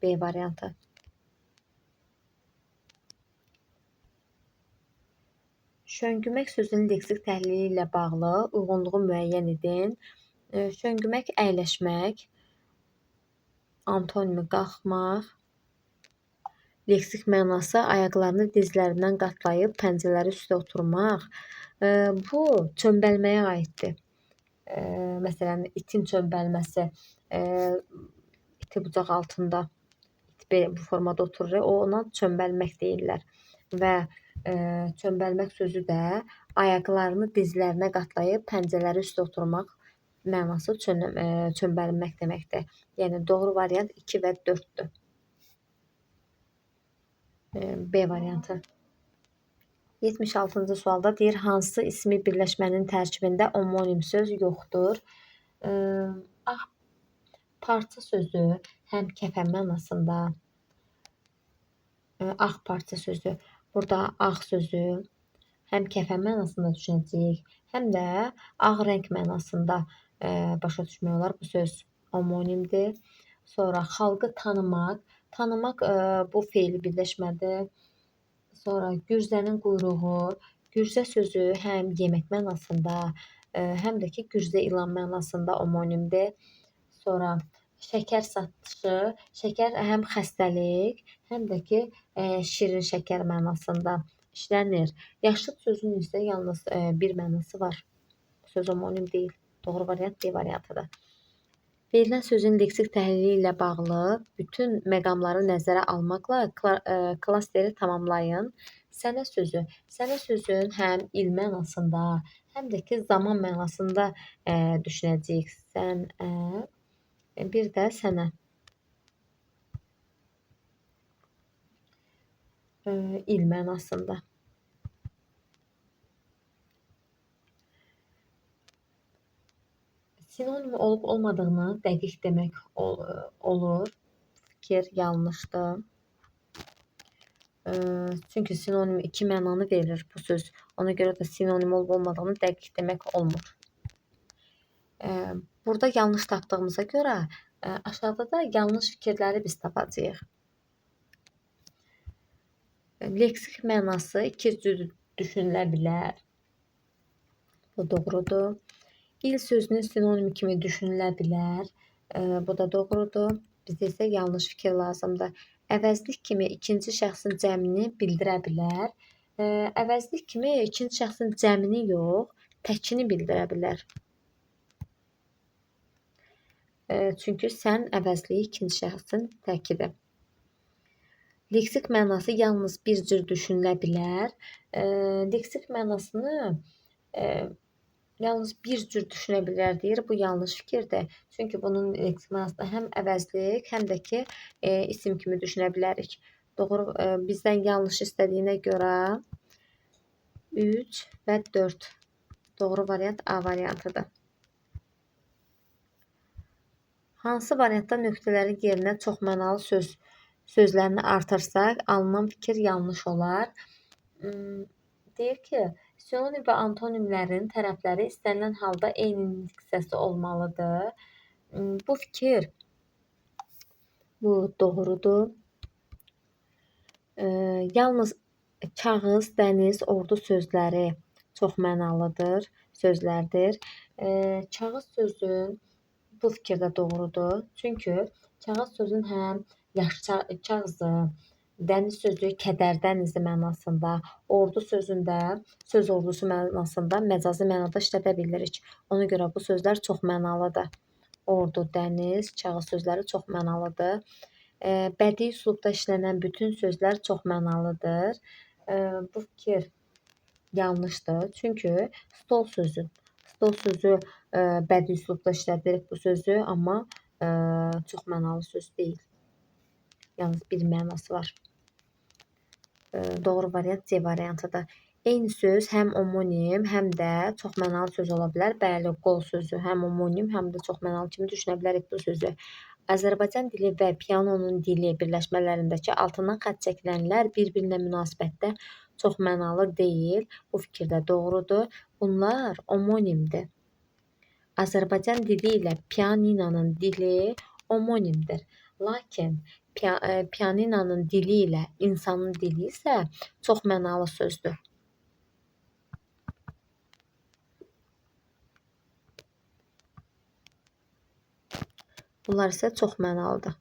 B variantı. Şöngümək sözünün leksik təhlili ilə bağlı uyğunluğu müəyyən edin. Şöngümək əyləşmək, antonimi qalxmaq, leksik mənası ayaqlarını dizlərindən qatlayıb pəncələri üstə oturmaq. Bu çömbəlməyə aiddir. Məsələn, itin çömbəlməsi, iti bucaq altında bu formada oturur, ona çömbəlmək deyirlər. Və çömbəlmək sözü də ayaqlarını dizlərinə qatlayıb pəncələri üstə oturmaq mənası çömbəlmək deməkdir. Yəni doğru variant 2 və 4-dür. B variantı. 76-cı sualda deyir, hansı ismi birləşmənin tərkibində omonim söz yoxdur? Ağ parça sözü həm kəfən mənasında, ağ parça sözü, burada ağ sözü həm kəfən mənasında düşünəcəyik, həm də ağ rəng mənasında başa düşmək olar. Bu söz omonimdir. Sonra xalqı tanımaq, tanımaq bu feili birləşmədir. Sonra gürzənin quyruğu, gürzə sözü həm yemək mənasında, həm də ki gürzə ilan mənasında omonimdir. Sonra şəkər satışı, şəkər həm xəstəlik, həm də ki şirin şəkər mənasında işlənir. Yaşlı sözünün isə yalnız bir mənası var. Bu söz omonim deyil. Doğru variant D variantıdır. Verilən sözün leksik təhlili ilə bağlı bütün məqamları nəzərə almaqla klasteri tamamlayın. Sənə sözü. Sənə sözün həm il mənasında, həm də ki zaman mənasında düşünəcəyik. Sənə, bir də sənə. İl mənasında. Sinonim olub olmadığını dəqiq demək olur. Fikir yanlışdır. Çünki sinonim iki mənanı verir bu söz. Ona görə də sinonim olub olmadığını dəqiq demək olmur. Burada yanlış tapdığımıza görə aşağıda da yanlış fikirləri biz tapacağıq. Leksik mənası iki cür düşünülə bilər. Bu doğrudur. İl sözünün sinonim kimi düşünülə bilər. Bu da doğrudur. Bizə isə yanlış fikir lazımdır. Əvəzlik kimi ikinci şəxsin cəmini bildirə bilər. Əvəzlik kimi ikinci şəxsin cəmini yox, təkini bildirə bilər. Çünki sən əvəzliyi ikinci şəxsin təkidir. Leksik mənası yalnız bir cür düşünülə bilər. Leksik mənasını yalnız bir cür düşünə bilər deyir. Bu yanlış fikirdir. Çünki bunun leksik mənasında həm əvəzlik, həm də ki isim kimi düşünə bilərik. Doğru, bizdən yanlış istədiyinə görə 3 və 4. Doğru variant A variantıdır. Hansı variantda nöqtələrin yerinə çoxmənalı sözlərini artırsaq, alınan fikir yanlış olar? Deyir ki, sinonim və antonimlərin tərəfləri istənilən halda eyni diksiyası olmalıdır. Bu fikir doğrudur. Yalnız kağız, dəniz, ordu sözləri çoxmənalıdır sözlərdir. Kağız sözün bu fikir də doğrudur. Çünki kağız sözün həm yaş kağızı, dəniz sözü kədər dənizi mənasında, ordu sözündə söz ordusu mənasında məcazi mənada işlədə bilirik. Ona görə bu sözlər çoxmənalıdır. Ordu, dəniz, kağız sözləri çoxmənalıdır. Bədii üslubda işlənən bütün sözlər çoxmənalıdır. Bu fikir yanlışdır. Çünki stol sözü bədii üslubda işlədirik bu sözü, amma çoxmənalı söz deyil. Yalnız bir mənası var. Doğru variant C variantıdır. Eyni söz həm omonim, həm də çoxmənalı söz ola bilər. Bəli, qol sözü həm omonim, həm də çoxmənalı kimi düşünə bilərik bu sözü. Azərbaycan dili və pianonun dili birləşmələrindəki altından xətt çəkilənlər bir-birinə münasibətdə çoxmənalı deyil. Bu fikir də doğrudur. Bunlar omonimdir. Azərbaycan dili ilə pianinanın dili omonimdir. Lakin pianinanın dili ilə insanın dili isə çoxmənalı sözdür. Bunlar isə çoxmənalıdır.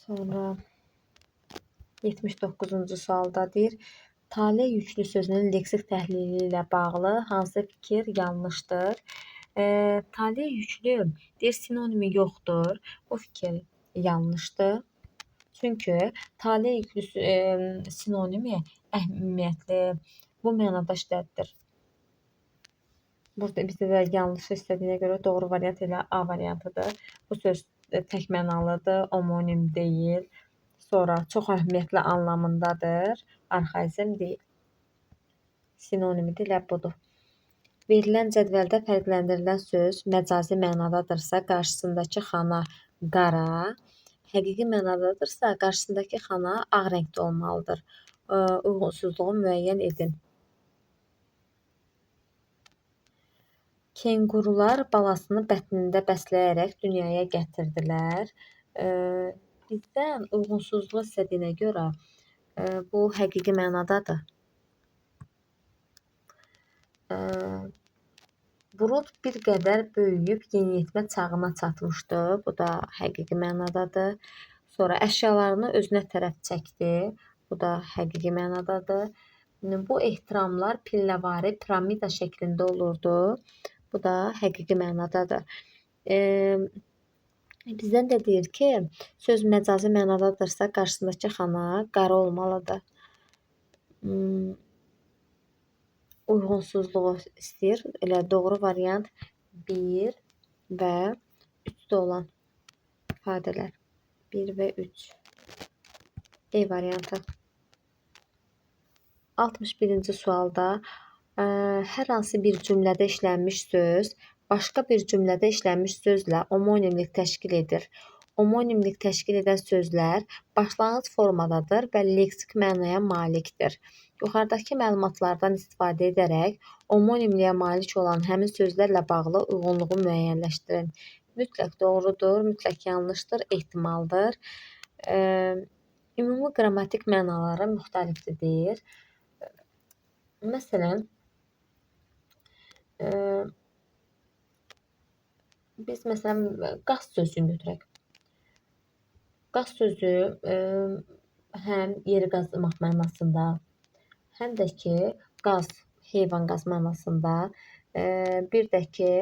Sonra 79-cu sualda deyir, tale yüklü sözünün leksik təhlili ilə bağlı hansı fikir yanlışdır? Tale yüklü deyir, sinonimi yoxdur. Bu fikir yanlışdır. Çünki tale yüklü sinonimi əhəmiyyətli, bu mənada işlədilir. Burada bizdə də yanlış istədiyinə görə doğru variant elə A variantıdır. Bu söz təkmənalıdır, omonim deyil. Sonra çox əhəmiyyətli anlamındadır, arxaizm deyil. Sinonimi də elə budur. Verilən cədvəldə fərqləndirilən söz məcazi mənadadırsa, qarşısındakı xana qara, həqiqi mənadadırsa, qarşısındakı xana ağ rəngdə olmalıdır. Uyğunsuzluğu müəyyən edin. Kenqurular balasını bətnində bəsləyərək dünyaya gətirdilər. Bizdən uyğunsuzluq istədiyinə görə bu həqiqi mənadadır. Bulud bir qədər böyüyüb yeniyetmə çağına çatmışdı. Bu da həqiqi mənadadır. Sonra əşyalarını özünə tərəf çəkdi. Bu da həqiqi mənadadır. Bu ehtiramlar pilləvari piramida şəklində olurdu. Bu da həqiqi mənadadır. Bizdən də deyir ki, söz məcazi mənadadırsa, qarşısındakı xana qara olmalıdır. Uyğunsuzluğu istəyir. Elə doğru variant 1 və 3-də olan ifadələr. 1 və 3. E variantı. 61-ci sualda hər hansı bir cümlədə işlənmiş söz başqa bir cümlədə işlənmiş sözlə omonimlik təşkil edir. Omonimlik təşkil edən sözlər başlanğıc formadadır və leksik mənaya malikdir. Yuxarıdakı məlumatlardan istifadə edərək omonimliyə malik olan həmin sözlərlə bağlı uyğunluğu müəyyənləşdirin. Mütləq doğrudur, mütləq yanlışdır, ehtimaldır. Ümumi qrammatik mənaları müxtəlifdir deyir. Məsələn, biz qaz sözünü götürək. Qaz sözü həm yeri qazmaq mənasında, həm də ki, qaz, heyvan qaz mənasında, bir də ki,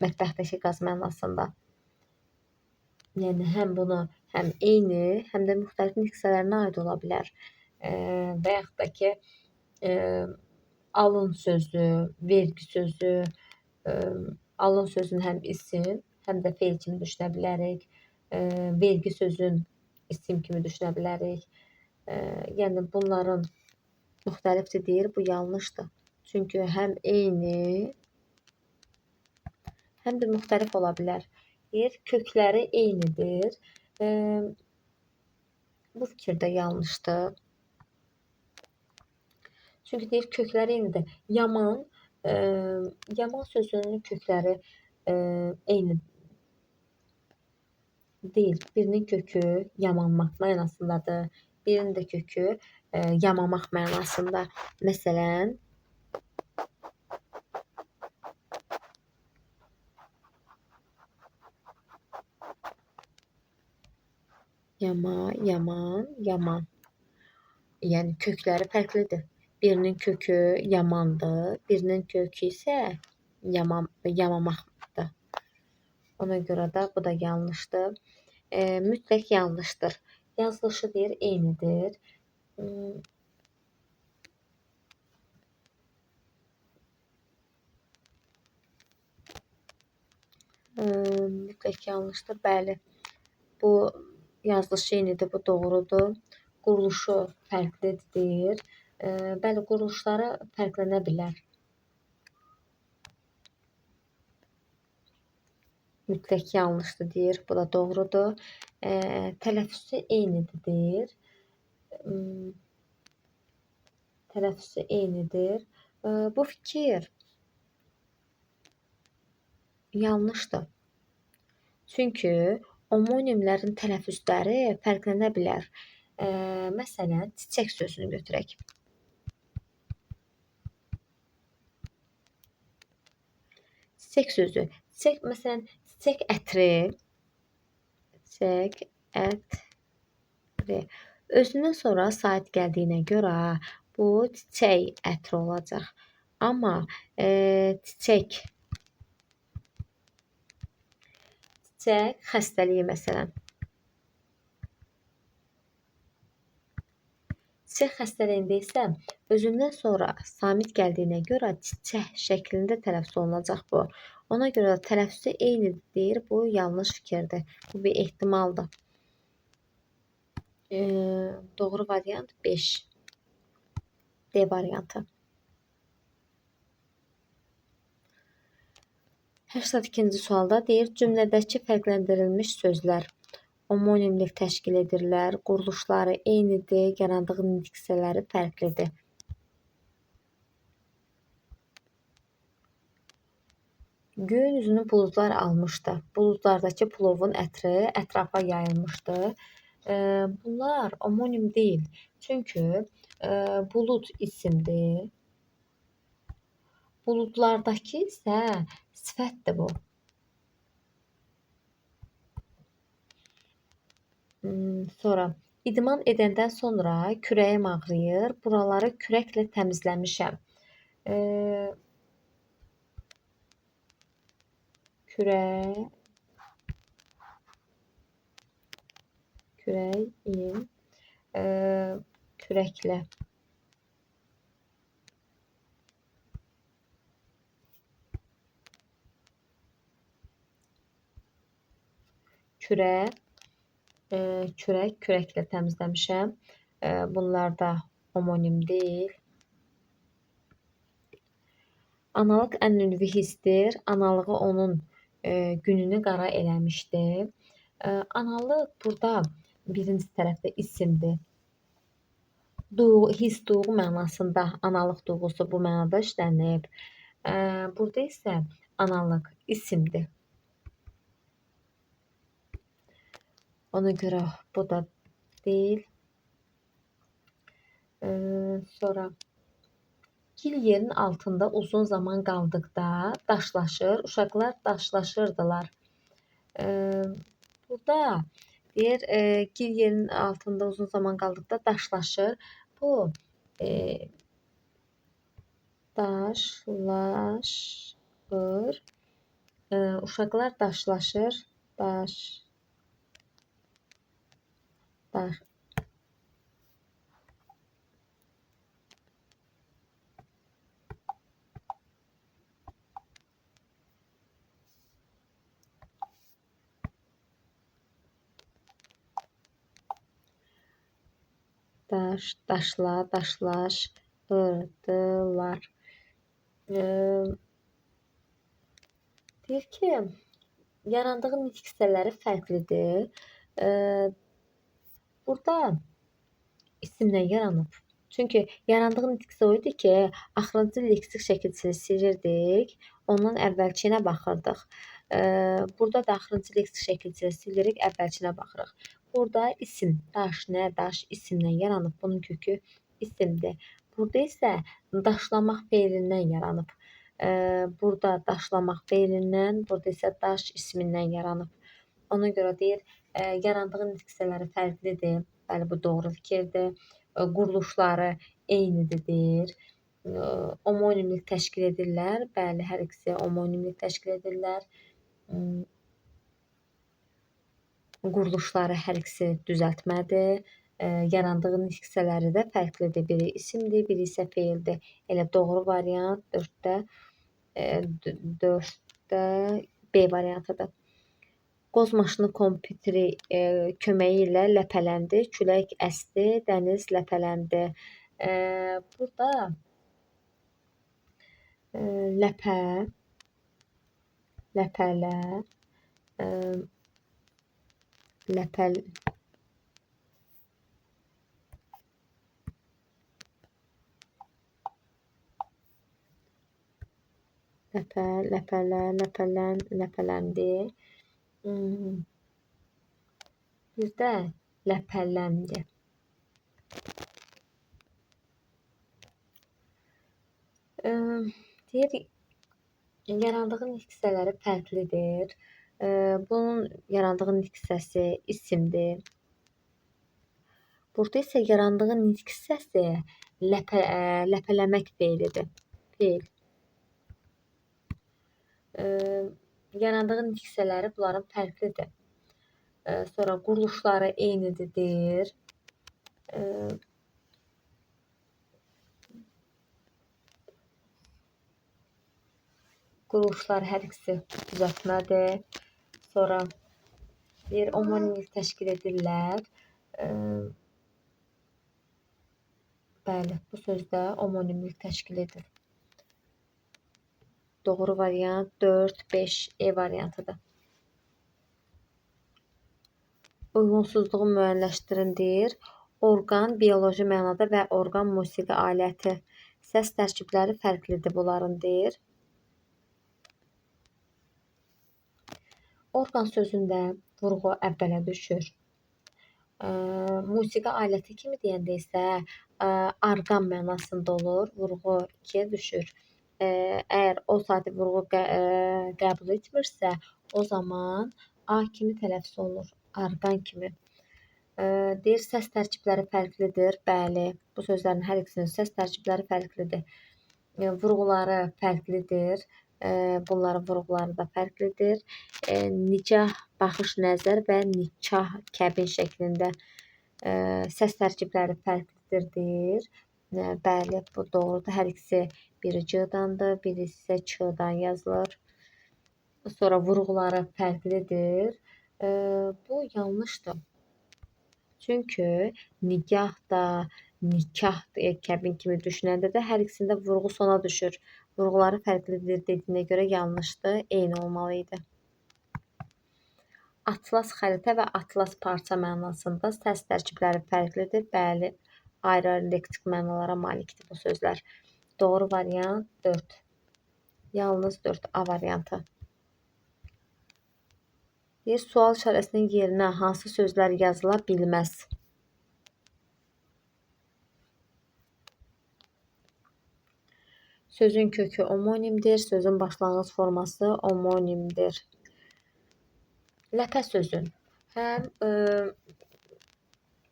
mətbəxdəki qaz mənasında. Yəni, həm eyni, həm də müxtəlif diksiyələrinə aid ola bilər. Və yaxud da ki, alın sözü, vergi sözü, alın sözünü həm isim, həm də fe'l kimi düşünə bilərik. Vergi sözün isim kimi düşünə bilərik. Yəni, bunların müxtəlifdir deyir, bu yanlışdır. Çünki həm eyni, həm də müxtəlif ola bilər. Deyir, kökləri eynidir. Bu fikir də yanlışdır. Çünki deyir, kökləri eynidir. Yaman, yaman sözünün kökləri eyni deyil. Birinin kökü yamanmaq mənasındadır. Birinin də kökü yamamaq mənasında. Məsələn, yama, yaman, yaman. Yəni, kökləri fərqlidir. Birinin kökü yamandır, birinin kökü isə yamamaqdır. Ona görə də bu da yanlışdır. Mütləq yanlışdır. Yazılışı deyir, eynidir. Mütləq yanlışdır, bəli. Bu yazılışı eynidir, bu doğrudur. quruluşu fərqlidir. Bəli, quruluşları fərqlənə bilər. Mütləq yanlışdır deyir. Bu da doğrudur. Tələffüzü eynidir. Tələffüzü eynidir. Bu fikir yanlışdır. Çünki homonimlərin tələffüzləri fərqlənə bilər. Məsələn, çiçək sözünü götürək. Çiçək sözü. Çiçək, məsələn, çiçək ətri. Çiçək ətri. Özündən sonra sait gəldiyinə görə bu çiçək ətri olacaq. Amma çiçək xəstəliyi məsələn. Çiçək xəstəliyində isə özündən sonra samit gəldiyinə görə çiçək şəklində tələffüz olunacaq bu. Ona görə də tələffüzü eynidir deyir. Bu yanlış fikirdir. Bu bir ehtimaldır. Doğru variant 5. D variantı. 82-ci sualda deyir, cümlədəki fərqləndirilmiş sözlər homonimlik təşkil edirlər, quruluşları eynidir, yarandığı nitqsələri fərqlidir. Göyün üzünü buludlar almışdı. Buludlardakı plovun ətri ətrafa yayılmışdı. Bunlar homonim deyil. Çünki bulud isimdir. Buludlardakı isə sifətdir bu. Sonra idman edəndən sonra kürəyim ağrıyır. Buraları kürəklə təmizləmişəm. Kürəyim kürəklə kürəklə təmizləmişəm. Bunlar da homonim deyil. Analıq ənülvi hissdir. Analığı onun gününü qara eləmişdi. Analıq burada birinci tərəfdə isimdir. Hiss duyğu mənasında analıq duyğusu bu mənada işlənib. Burada isə analıq isimdir. Ona görə bu da deyil. Sonra gil yerin altında uzun zaman qaldıqda daşlaşır. Uşaqlar daşlaşırdılar. Burada deyir, gil yerin altında uzun zaman qaldıqda daşlaşır. Bu daşlaşır. Uşaqlar daşlaşır. Daşlaşırdılar. Deyir ki, yarandığı nitq hissələri fərqlidir. Burada isimlə yaranıb. Çünki yarandığı nitq o idi ki, axırıncı leksik şəkilçini silirdik, ondan əvvəlkinə baxırdıq. Burada da axırıncı leksik şəkilçini silirik, əvvəlkinə baxırıq. Burada isim, daş, nə, daş isimlə yaranıb. Bunun kökü isimdir. Burada isə daşlamaq feilindən yaranıb. Burada daşlamaq feilindən, burada isə daş ismindən yaranıb. Ona görə deyir, yarandığı nitq hissələri fərqlidir. Bəli, bu doğru fikirdir. Quruluşları eynidir deyir. Homonimlik təşkil edirlər. Bəli, hər ikisi homonimlik təşkil edirlər. Quruluşları hər ikisi düzəltmədir. Yarandığı nitq hissələri də fərqlidir. Biri isimdir, biri isə feildir. Elə doğru variant 4-də B variantıdır. Qoz maşını kompüteri köməyi ilə ləpələndi, külək əsdi, dəniz ləpələndi. Burada ləpə, ləpələ, ləpəl ləpə, ləpələ, ləpələn, ləpələndi. Bir də ləpələndi. Deyir, yarandığı nitq hissələri fərqlidir. Bunun yarandığı nitq hissəsi isimdir. Burada isə yarandığı nitq hissəsi ləpələmək feilidir. Feil. Yarandığı nitq hissələri bunların fərqlidir. Sonra quruluşları eynidir deyir. Quruluşlar hər ikisi düzəltmədir. Sonra bir homonimlik təşkil edirlər. Bəli, bu sözdə homonimlik təşkil edir. Doğru variant 4, 5 E variantıdır. Uyğunsuzluğu müəyyənləşdirin deyir. Orqan bioloji mənada və orqan musiqi aləti. Səs tərkibləri fərqlidir bunların deyir. Orqan sözündə vurğu əvvələ düşür. Musiqi aləti kimi deyəndə isə orqan mənasında olur, vurğu ikiyə düşür. Əgər o saat vurğu qəbul etmirsə, o zaman A kimi tələffüz olunur, orqan kimi. Deyir, səs tərkibləri fərqlidir. Bəli, bu sözlərin hər ikisinin səs tərkibləri fərqlidir. Vurğuları fərqlidir. Bunların vurğuları da fərqlidir. Nicah, baxış, nəzər və nikah, kəbin şəklində səs tərkibləri fərqlidir deyir. Bəli, bu doğrudur. Hər ikisi biri C-dandır, biri isə Ç-dan yazılır. Sonra vurğuları fərqlidir. Bu yanlışdır. Çünki nigah da, nikah kəbin kimi düşünəndə də hər ikisində vurğu sona düşür. Vurğuları fərqlidir dediyinə görə yanlışdır, eyni olmalı idi. Atlas xəritə və atlas parça mənasında səs tərkibləri fərqlidir. Bəli, ayrı-ayrı lektik mənalara malikdir bu sözlər. Doğru variant 4. Yalnız 4 A variantı. Bir sual işarəsinin yerinə hansı sözlər yazıla bilməz? Sözün kökü homonimdir, sözün başlanğıc forması homonimdir. Ləpə sözü həm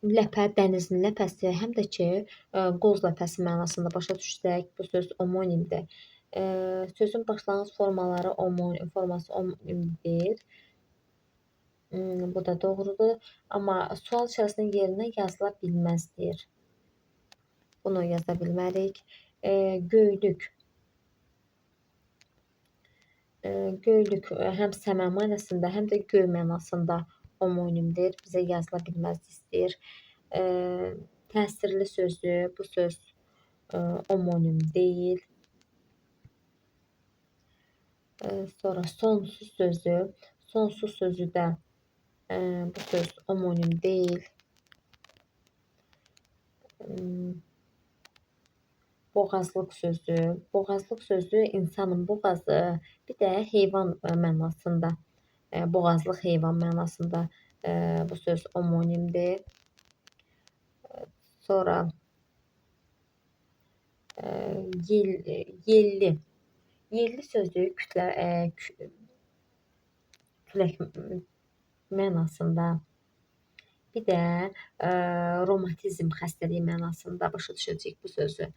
ləpə, dənizin ləpəsi, həm də ki, qoz ləpəsi mənasında başa düşsək, bu söz homonimdir. Sözün başlanğıc formaları forması homonimdir. Bu da doğrudur. Amma sual işarəsinin yerinə yazıla bilməz deyir. Bunu yaza bilmərik. Göylük. Göylük həm səma mənasında, həm də göy mənasında homonimdir. Bizə yazıla bilməz istəyir. Təsirli sözü, bu söz homonim deyil. Sonra sonsuz sözü. Sonsuz sözü də bu söz homonim deyil. Boğazlıq sözü. Boğazlıq sözü insanın boğazı, bir də heyvan mənasında. Boğazlıq heyvan mənasında bu söz homonimdir. Sonra yelli. Yelli sözü külək mənasında. Bir də romatizm xəstəliyi mənasında başa düşəcəyik bu sözü.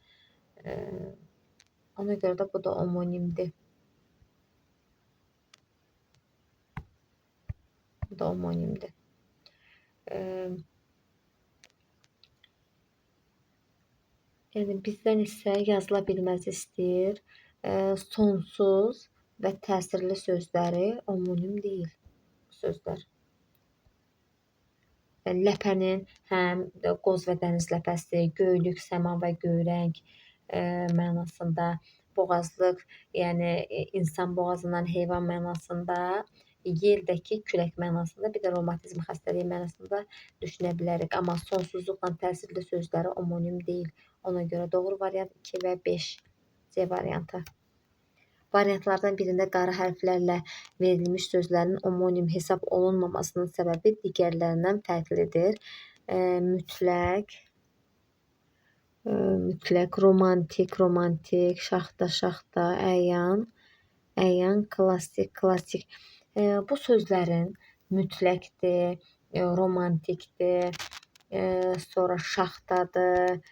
Ona görə də bu da homonimdir. Bu da homonimdir. Yəni bizdən isə yazıla bilməz istəyir. Sonsuz və təsirli sözləri homonim deyil. sözlər. Ləpənin həm qoz və dəniz ləpəsi, göylük, səma və göyrəng mənasında, boğazlıq, yəni insan boğazından heyvan mənasında, yeldəki külək mənasında, bir də romatizm xəstəliyi mənasında düşünə bilərik. Amma sonsuzluqla təsirli sözləri omonim deyil. Ona görə doğru variant 2 və 5 C variantı. Variantlardan birində qara hərflərlə verilmiş sözlərin omonim hesab olunmamasının səbəbi digərlərindən fərqlidir. Mütləq, romantik, şaxta, əyan, klassik. Bu sözlərin mütləqdir, romantikdir, sonra şaxtadır,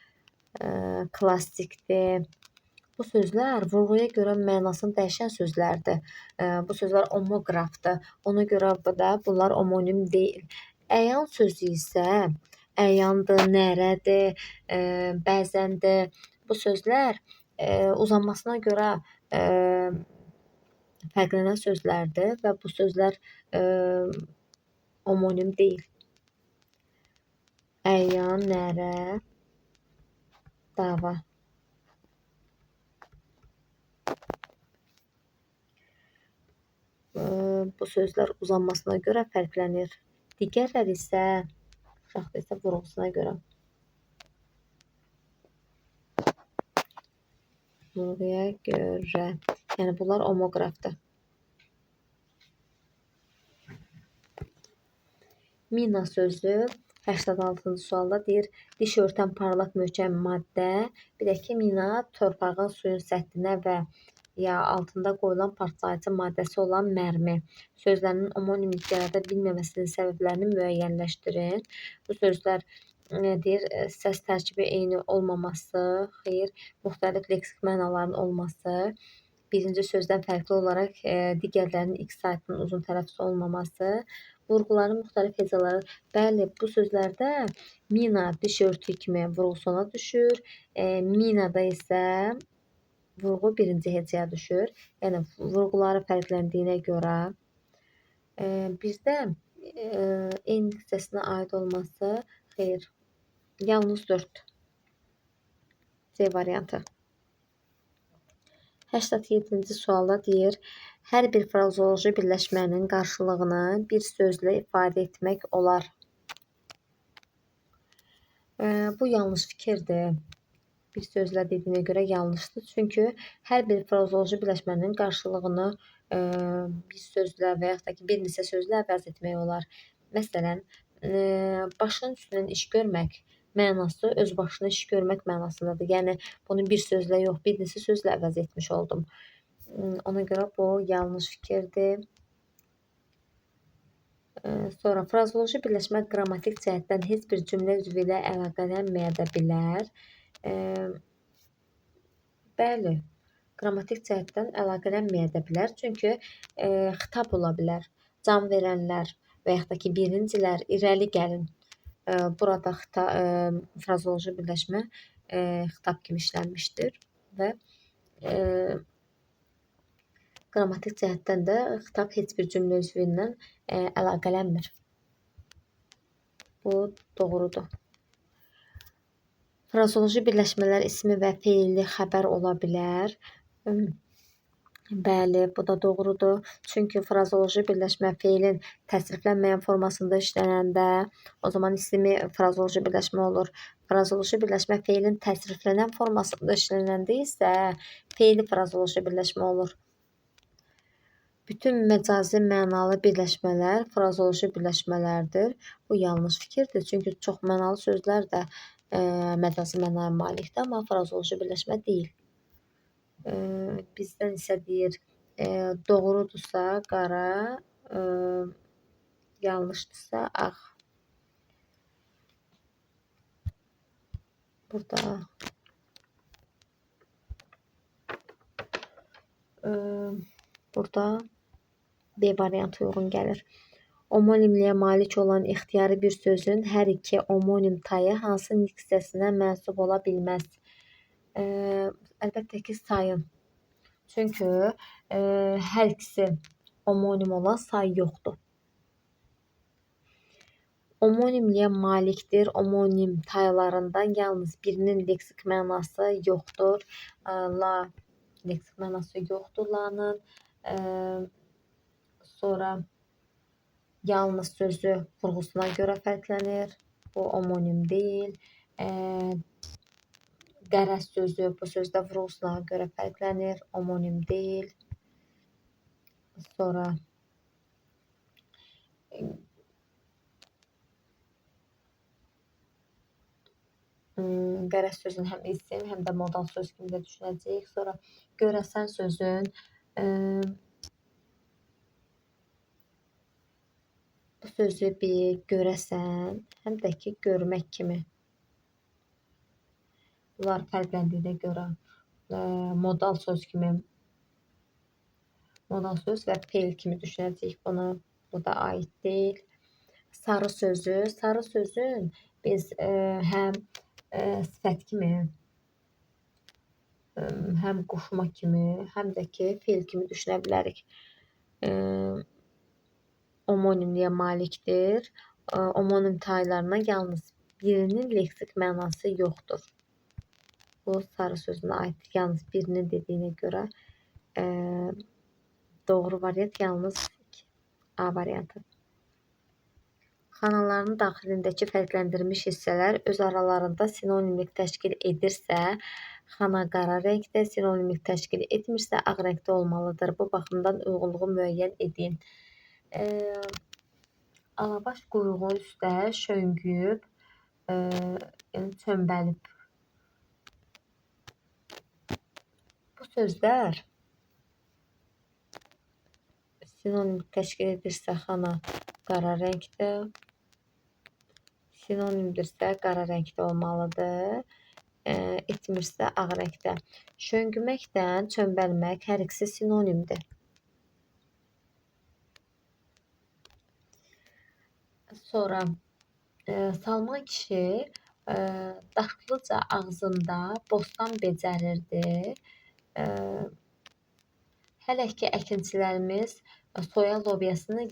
klassikdir. Bu sözlər vurğuya görə mənasını dəyişən sözlərdir. Bu sözlər omografdır. Ona görə da bunlar omonim deyil. Əyan sözü isə əyandır, nərədir, bəzəndir. Bu sözlər uzanmasına görə fərqlənən sözlərdir və bu sözlər omonim deyil. Əyan, nərə, dava. Bu sözlər uzanmasına görə fərqlənir. Digərləri isə şaxta isə vurğusuna görə. Vurğuya görə. Yəni bunlar omografdır. Mina sözü 86-cı sualda deyir, diş örtən parlaq möhkəm maddə. Bir də ki, mina torpağın, suyun səthinə və ya altında qoyulan partlayıcı maddəsi olan mərmi. Sözlərinin omonimlik yarada bilməməsinin səbəblərini müəyyənləşdirin. Bu sözlər deyir, səs tərkibi eyni olmaması, xeyr, müxtəlif leksik mənaların olması, birinci sözdən fərqli olaraq digərlərinin X saytının uzun tələffüz olmaması, vurğuların müxtəlif hecaları. Bəli, bu sözlərdə mina diş örtüyü kimi vurğusuna düşür. Minada isə vurğu birinci hecaya düşür. Yəni vurğuları fərqləndiyinə görə. Bir də eyni hissəsinə aid olması, xeyr, yalnız 4. C variantı. 87-ci sualda deyir, hər bir frazeoloji birləşmənin qarşılığını bir sözlə ifadə etmək olar. Bu yanlış fikirdir. Bir sözlə dediyinə görə yanlışdır. Çünki hər bir frazeoloji birləşmənin qarşılığını bir sözlə və yaxud da ki, bir neçə sözlə əvəz etmək olar. Məsələn, başın üstündən iş görmək mənası öz başına iş görmək mənasındadır. Yəni, bunu bir sözlə yox, bir neçə sözlə əvəz etmiş oldum. Ona görə bu yanlış fikirdir. Sonra frazeoloji birləşmə qrammatik cəhətdən heç bir cümlə üzvü ilə əlaqələnməyə də bilər. Bəli, qrammatik cəhətdən əlaqələnməyə də bilər. Çünki xitab ola bilər. Can verənlər və yaxud da ki, birincilər, irəli gəlin. Burada frazeoloji birləşmə xitab kimi işlənmişdir və qrammatik cəhətdən də xitab heç bir cümlə üzvü ilə əlaqələnmir. Bu doğrudur. Frazeoloji birləşmələr ismi və feilli xəbər ola bilər. Bəli, bu da doğrudur. Çünki frazeoloji birləşmə feilin təsriflənməyən formasında işlənəndə, o zaman ismi frazeoloji birləşmə olur. Frazeoloji birləşmə feilin təsriflənən formasında işlənəndə isə feilli frazeoloji birləşmə olur. Bütün məcazi mənalı birləşmələr frazeoloji birləşmələrdir. Bu yanlış fikirdir. Çünki çox mənalı sözlər də məcazi mənaya malikdir, amma frazeoloji birləşmə deyil. Bizdən isə deyir, doğrudursa qara, yanlışdırsa ağ. Burada B variantı uyğun gəlir. Omonimliyə malik olan ixtiyari bir sözün hər iki omonim tayı hansı nitq hissəsinə mənsub ola bilməz? Əlbəttə ki, sayın. Çünki hər ikisi omonim olan say yoxdur. Omonimliyə malikdir. Omonim taylarından yalnız birinin leksik mənası yoxdur. La leksik mənası yoxdur lanın. Sonra yalnız sözü vurğusuna görə fərqlənir. Bu omonim deyil. Qərəz sözü bu sözdə vurğusuna görə fərqlənir. Omonim deyil. Sonra qərəz sözünü həm isim, həm də modal söz kimi də düşünəcəyik. Sonra görəsən sözün bu sözü bir görəsən, həm də ki görmək kimi. Bunlar fərqləndiyinə görə modal söz kimi, modal söz və feil kimi düşünəcəyik bunu. Bu da aid deyil. Sarı sözü, sarı sözün biz həm sifət kimi, həm qoşma kimi, həm də ki feil kimi düşünə bilərik. Omonimliyə malikdir. Omonim taylarına yalnız birinin leksik mənası yoxdur. Bu sarı sözünə aid yalnız birinin dediyinə görə doğru variant yalnız A variantı. Xanaların daxilindəki fərqləndirilmiş hissələr öz aralarında sinonimlik təşkil edirsə, xana qara rəngdə, sinonimlik təşkil etmirsə, ağ rəngdə olmalıdır. Bu baxımdan uyğunluğu müəyyən edin. Alabaş quyruğu üstə şöngüyüb, yəni çömbəlib. Bu sözlər sinonimlik təşkil edirsə, xana qara rəngdə, sinonimdirsə qara rəngdə olmalıdır. Etmirsə ağ rəngdə. Şöngüməkdən çömbəlmək hər ikisi sinonimdir. Sonra Salman kişi daşlıca ağzında bostan becərirdi. Hələ ki əkinçilərimiz soya lobyasını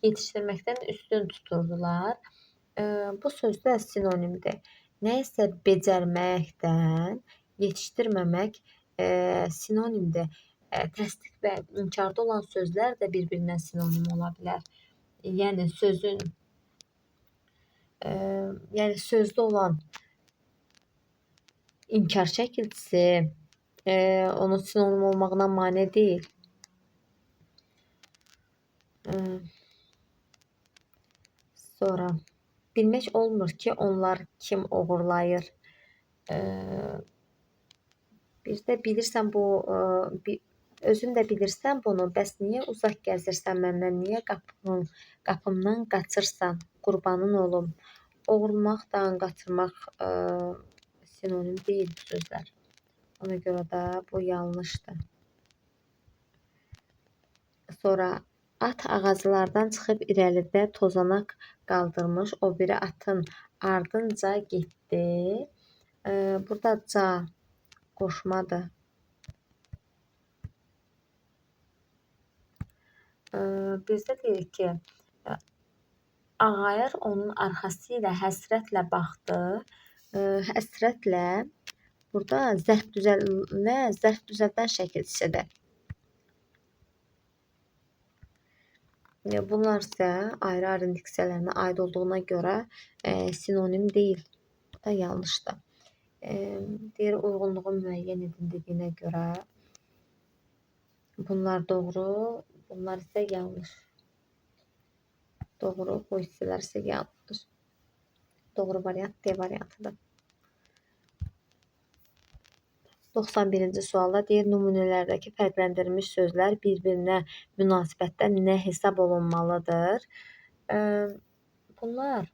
yetişdirməkdən üstün tuturdular. Bu söz də sinonimdir. Nəyisə becərməkdən yetişdirməmək sinonimdir. Təsdiq və inkarda olan sözlər də bir-birindən sinonim ola bilər. Yəni sözün sözdə olan inkar şəkilçisi onun sinonim olmağına mane deyil. Sonra bilmək olmur ki, onlar kim oğurlayır. Bir də bilirsən bu, özün də bilirsən bunu, bəs niyə uzaq gəzirsən məndən, niyə qapımdan qaçırsan, qurbanın olum. Oğurlamaqdan qaçırmaq sinonim deyil bu sözlər. Ona görə də bu yanlışdır. Sonra at ağaclardan çıxıb irəlidə tozanaq qaldırmış, o biri atın ardınca getdi. Burada ca qoşmadır. Bizdə deyir ki, ağayır onun arxası ilə həsrətlə baxdı. Həsrətlə burada zərf düzəldən şəkilçisidir. Bunlar isə ayrı-ayrı diksiyələrinə aid olduğuna görə sinonim deyil. Bu da yanlışdır. Deyir uyğunluğu müəyyən edin dediyinə görə bunlar doğru, bunlar isə yanlış. Doğru, bu hissələr isə yanlış. Doğru variant D variantıdır. 91-ci sualda deyir, nümunələrdəki fərqləndirilmiş sözlər bir-birinə münasibətdə nə hesab olunmalıdır? Bunlar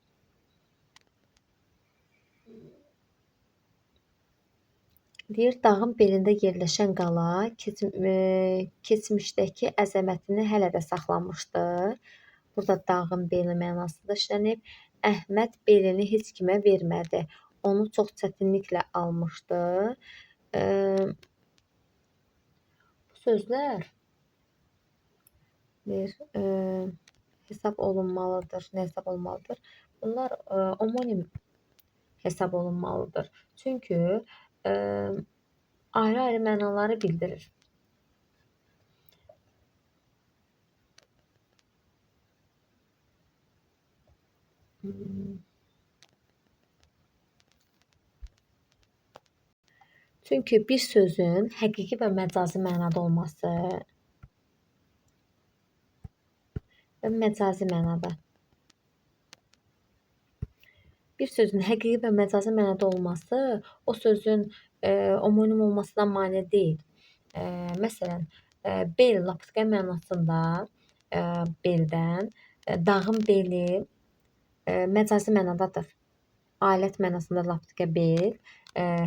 deyir, dağın belində yerləşən qala keçmişdəki əzəmətini hələ də saxlamışdır. Burada dağın beli mənası daşınıb. Əhməd belini heç kimə vermədi. Onu çox çətinliklə almışdı. Bu sözlər hesab olunmalıdır. Nə hesab olmalıdır? Bunlar omonim hesab olunmalıdır. Çünkü e, ayrı-ayrı mənaları bildirir. Çünkü bir sözün həqiqi və məcazi mənada olması və məcazi mənada. Bir sözün həqiqi və məcazi mənada olması o sözün omonim olmasından mane deyil. Məsələn, bel laptıqa mənasında beldən, dağın beli məcazi mənadadır. Alət mənasında laptıqa bel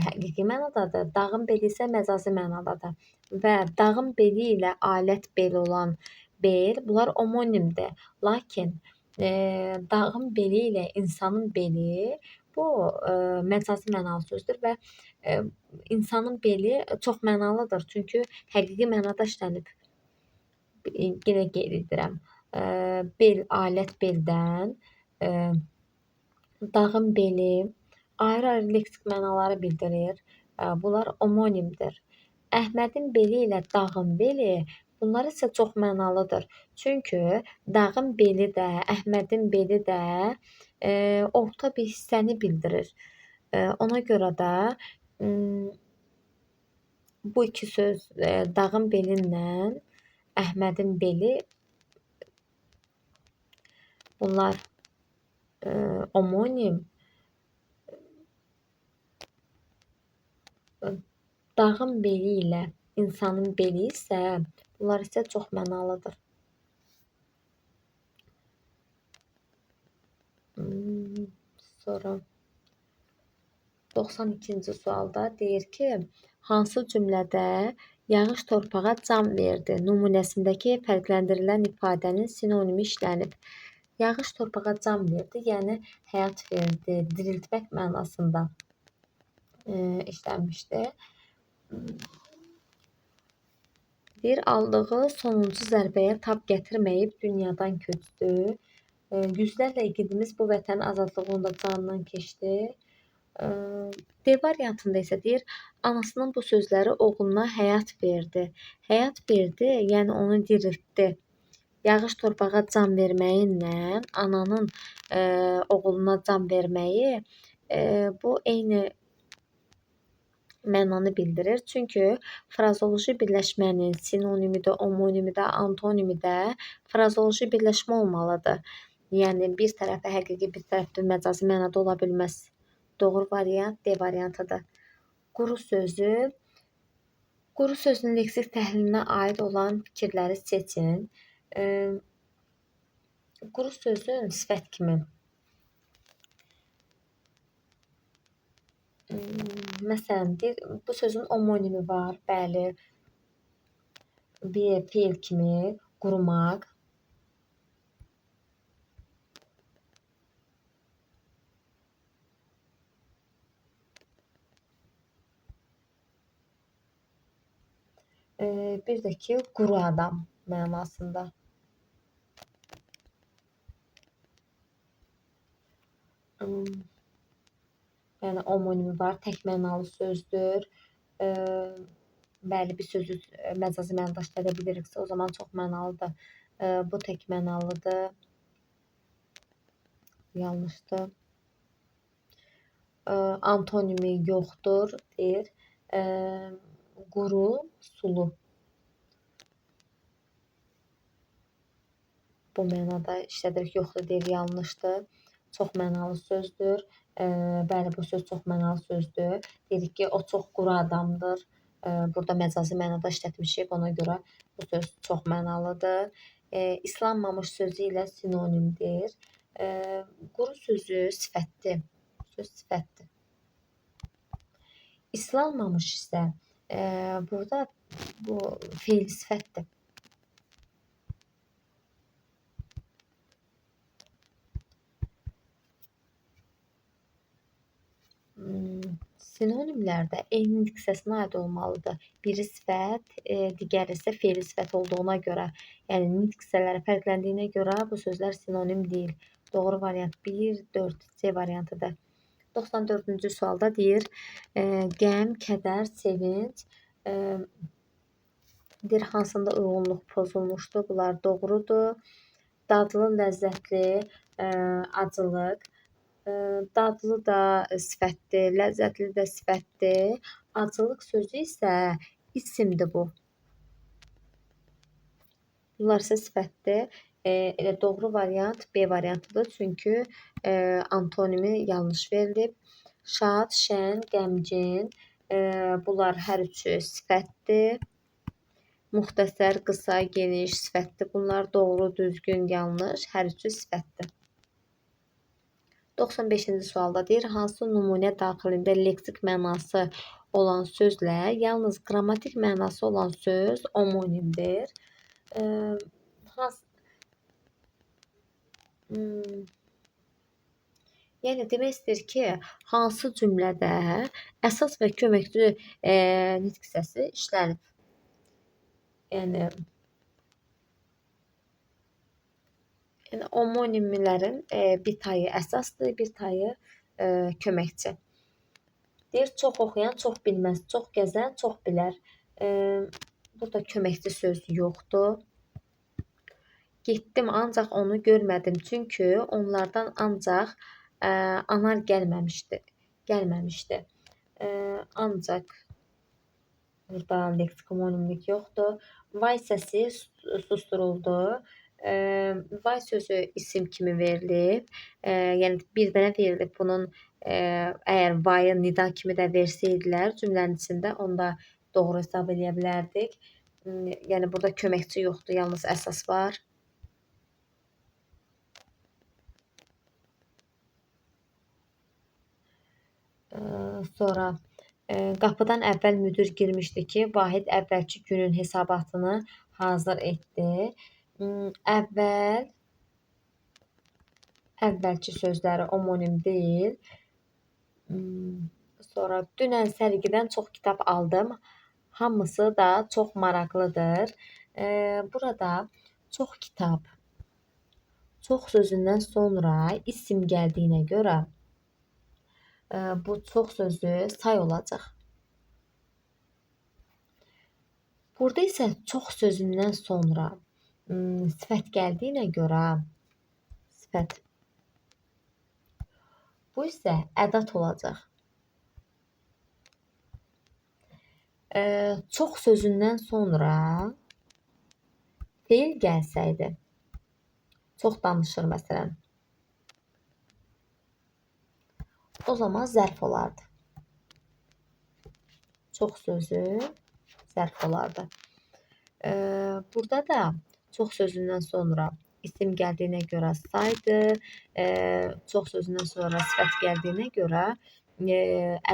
həqiqi mənadadır. Dağın beli isə məcazi mənadadır. Və dağın beli ilə alət beli olan bel bunlar omonimdir. Lakin dağın beli ilə insanın beli bu məcazi mənalı sözdür və insanın beli çox mənalıdır. Çünki həqiqi mənada işlənib. Yenə qeyd edirəm. Bel, alət beldən, dağın beli ayrı-ayrı leksik mənaları bildirir. Bunlar omonimdir. Əhmədin beli ilə dağın beli bunlar isə çox mənalıdır. Çünki dağın beli də, Əhmədin beli də orta bir hissəni bildirir. Ona görə də bu iki söz dağın belinlə Əhmədin beli bunlar omonim. Dağın beli ilə insanın beli isə bunlar isə çox mənalıdır. Sonra 92-ci sualda deyir ki, hansı cümlədə yağış torpağa can verdi nümunəsindəki fərqləndirilən ifadənin sinonimi işlənib. Yağış torpağa can verdi, yəni həyat verdi, diriltmək mənasında işlənmişdir. Bir aldığı sonuncu zərbəyə tab gətirməyib dünyadan köçdü. Yüzlərlə igidimiz bu vətənin azadlığı uğrunda canından keçdi. D variantında isə deyir, anasının bu sözləri oğluna həyat verdi. Həyat verdi, yəni onu diriltdi. Yağış torpağa can verməyinlə ananın oğluna can verməyi bu eyni mənanı bildirir. Çünki frazoloji birləşmənin sinonimi də, omonimi də, antonimi də frazoloji birləşmə olmalıdır. Yəni bir tərəfi həqiqi, bir tərəfi məcazi mənada ola bilməz. Doğru variant D variantıdır. Quru sözü. Quru sözün leksik təhlilinə aid olan fikirləri seçin. Quru sözün sifət kimi. Məsələn, bu sözün omonimi var, bəli. Bir feil kimi, qurumaq. Bir də ki, quru adam mənasında. Yəni omonimi var, tək mənalı sözdür. Bəli, bir sözü məcazi mənada işlədə biliriksə, o zaman çox mənalıdır. Bu tək mənalıdır. Yanlışdır. Antonimi yoxdur, deyir. Quru, sulu. Bu mənada işlədirik, yoxdur deyir, yanlışdır. Çox mənalı sözdür. Bəli, bu söz çox mənalı sözdür. Dedik ki, o çox quru adamdır. Burada məcazi mənada işlətmişik, ona görə bu söz çox mənalıdır. İslanmamış sözü ilə sinonimdir. Quru sözü sifətdir. Söz sifətdir. İslanmamış isə burada bu feil sifətdir. Sinonimlər də eyni diksiyasına aid olmalıdır. Biri sifət, digəri isə fe'li sifət olduğuna görə, yəni diksiyələri fərqləndiyinə görə bu sözlər sinonim deyil. Doğru variant 1, 4, C variantıdır. 94-cü sualda deyir, qəm, kədər, sevinc, deyir hansında uyğunluq pozulmuşdur? Bunlar doğrudur. Dadlı, ləzzətli, acılıq. Dadlı da sifətdir, ləzzətli də sifətdir. Acılıq sözü isə isimdir bu. Bunlar isə sifətdir. Elə doğru variant B variantıdır. Çünki antonimi yanlış verilib. Şad, şən, qəmgin. Bunlar hər üçü sifətdir. Muxtəsər, qısa, geniş sifətdir. Bunlar doğru, düzgün, yanlış. Hər üçü sifətdir. 95-ci sualda deyir, hansı nümunə daxilində leksik mənası olan sözlə yalnız qrammatik mənası olan söz omonimdir? Yəni demək istəyir ki, hansı cümlədə əsas və köməkçi nitq hissəsi işlənib? Yəni omonimlərin bir tayı əsasdır, bir tayı köməkçi. Deyir, çox oxuyan çox bilməz, çox gəzən çox bilər. Burada köməkçi söz yoxdur. Getdim ancaq onu görmədim, çünki onlardan ancaq anar gəlməmişdi. Ancaq burada leksik homonimlik yoxdur. Vay səsi susturuldu. Vay sözü isim kimi verilib. Yəni bir dənə verilib. Bunun əgər vayı nida kimi də versəydilər cümlənin içində, onda doğru hesab edə bilərdik. Yəni burada köməkçi yoxdur, yalnız əsas var. Sonra qapıdan əvvəl müdir girmişdi ki, Vahid əvvəlki günün hesabatını hazır etdi. Əvvəlki sözləri omonim deyil. Sonra dünən sərgidən çox kitab aldım. Hamısı da çox maraqlıdır. Burada çox kitab, çox sözündən sonra isim gəldiyinə görə bu çox sözü say olacaq. Burada isə çox sözündən sonra sifət gəldiyinə görə sifət. Bu isə ədat olacaq. Çox sözündən sonra fe'l gəlsəydi, çox danışır məsələn, o zaman zərf olardı. Çox sözü zərf olardı. Burada da çox sözündən sonra isim gəldiyinə görə saydı. Çox sözündən sonra sifət gəldiyinə görə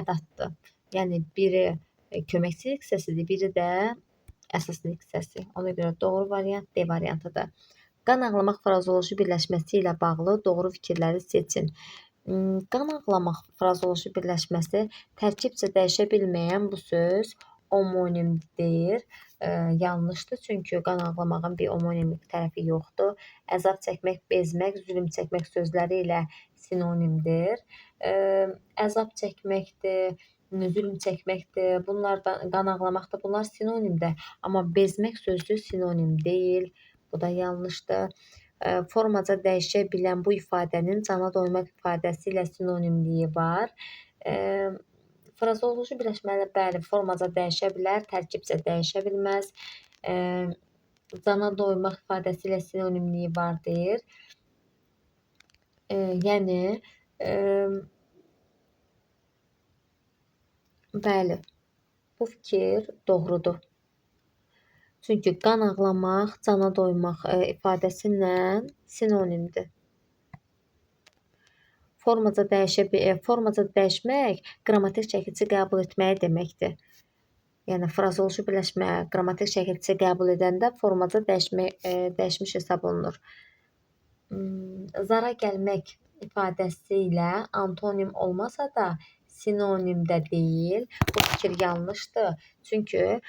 ədatdır. Yəni biri köməkçi hissəsidir, biri də əsas hissəsi. Ona görə doğru variant D variantıdır. Qan ağlamaq frazoloji birləşməsi ilə bağlı doğru fikirləri seçin. Qan ağlamaq frazoloji birləşməsi tərkibcə dəyişə bilməyən bu söz omonimdir. Yanlışdır, çünki qan ağlamağın bir omonimlik tərəfi yoxdur. Əzab çəkmək, bezmək, zülm çəkmək sözləri ilə sinonimdir. Əzab çəkməkdir, zülm çəkməkdir, bunlardan qan ağlamaqdır, bunlar sinonimdir. Amma bezmək sözü sinonim deyil. Bu da yanlışdır. Formaca dəyişə bilən bu ifadənin cana doymaq ifadəsi ilə sinonimliyi var. Frazoloji birləşmələr bəli, formaca dəyişə bilər, tərkibcə dəyişə bilməz. Cana doymaq ifadəsi ilə sinonimliyi var deyir. Yəni bəli, bu fikir doğrudur. Çünki qan ağlamaq, cana doymaq ifadəsi ilə sinonimdir. Formaca dəyişmək qrammatik çəkilici qəbul etməyi deməkdir. Yəni frazoloji birləşmə qrammatik çəkilici qəbul edəndə formaca dəyişmiş hesab olunur. Zara gəlmək ifadəsi ilə antonim olmasa da sinonimdə deyil. Bu fikir yanlışdır. Çünki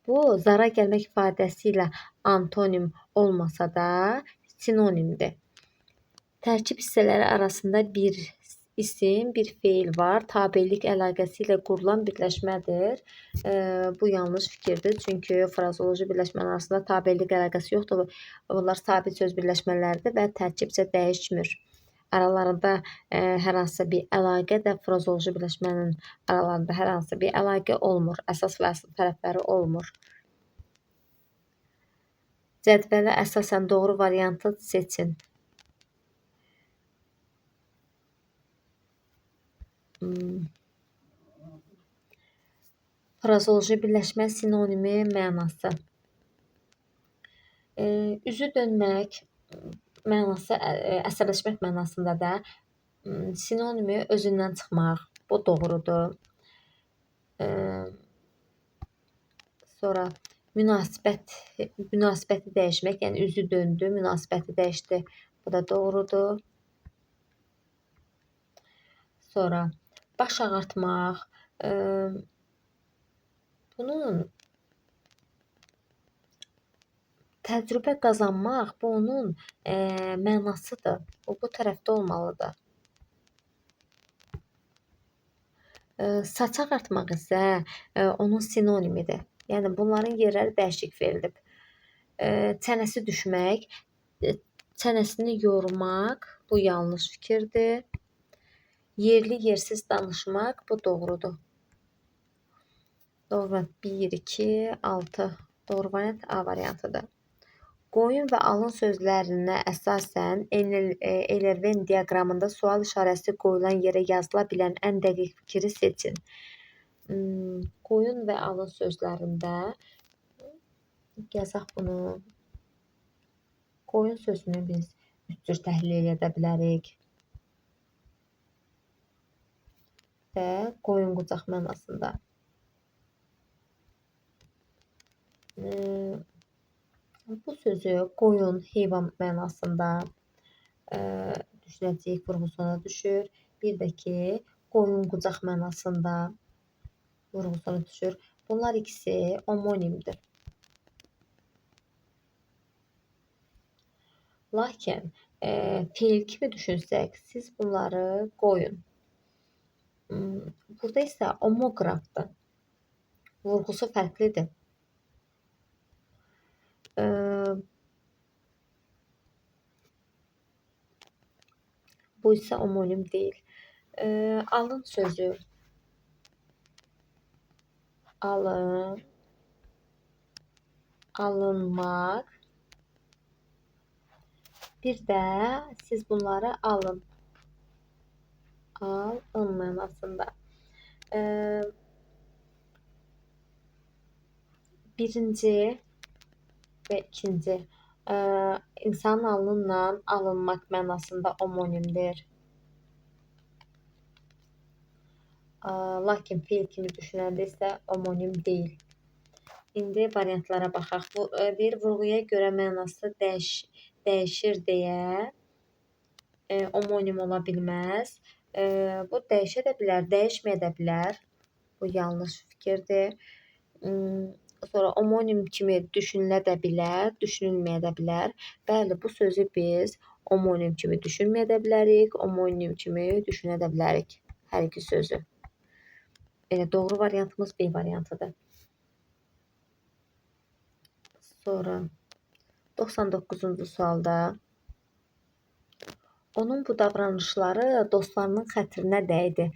bu zara gəlmək ifadəsi ilə antonim olmasa da sinonimdir. Tərkib hissələri arasında bir isim, bir feil var. Tabellik əlaqəsi ilə qurulan birləşmədir. Bu yanlış fikirdir. Çünki frazoloji birləşmənin arasında tabellik əlaqəsi yoxdur. Bunlar sabit söz birləşmələridir və tərkibcə dəyişmir. Aralarında hər hansısa bir əlaqə də frazoloji birləşmənin aralarında hər hansısa bir əlaqə olmur. Əsas və asıl tərəfləri olmur. Cədvələ əsasən doğru variantı seçin. Frazoloji birləşmə sinonimi mənası. Üzü dönmək mənası əsəbləşmək mənasında da sinonimi özündən çıxmaq. Bu doğrudur. Sonra münasibəti dəyişmək, yəni üzü döndü, münasibəti dəyişdi. Bu da doğrudur. Sonra baş ağartmaq. Bunun təcrübə qazanmaq, bu onun mənasıdır. O bu tərəfdə olmalıdır. Saç ağartmaq isə onun sinonimidir. Yəni bunların yerləri dəyişik verilib. Çənəsi düşmək, çənəsini yormaq, bu yanlış fikirdir. Yerli yersiz danışmaq, bu doğrudur. Doğru variant 1, 2, 6. Doğru variant A variantıdır. Qoyun və alın sözlərinə əsasən Eylerven diaqramında sual işarəsi qoyulan yerə yazıla bilən ən dəqiq fikri seçin. Qoyun və alın sözlərində yazaq bunu. Qoyun sözünü biz üç cür təhlil edə bilərik. Və qoyun qucaq mənasında. Bu sözü qoyun, heyvan mənasında düşünəcəyik vurğusuna düşür. Bir də ki, qoyun qucaq mənasında vurğusuna düşür. Bunlar ikisi homonimdir. Lakin feil kimi düşünsək, siz bunları qoyun. Burada isə homoqrafdır. Vurğusu fərqlidir. Bu isə homonim deyil. Alın sözü. Alın. Alınmaq. Bir də siz bunları alın. Alın mənasında. Birinci və ikinci insanın alınla alınmaq mənasında homonimdir. Lakin feil kimi düşünəndə isə homonim deyil. İndi variantlara baxaq. Bir vurğuya görə mənası dəyişir deyə homonim ola bilməz. Bu dəyişə də bilər, dəyişməyə də bilər. Bu yanlış fikirdir. Sonra homonim kimi düşünülə də bilər, düşünülməyə də bilər. Bəli, bu sözü biz homonim kimi düşünməyə də bilərik, homonim kimi düşünə də bilərik. Hər iki sözü. Elə doğru variantımız B variantıdır. Sonra 99-cu sualda onun bu davranışları dostlarının xətrinə dəydi.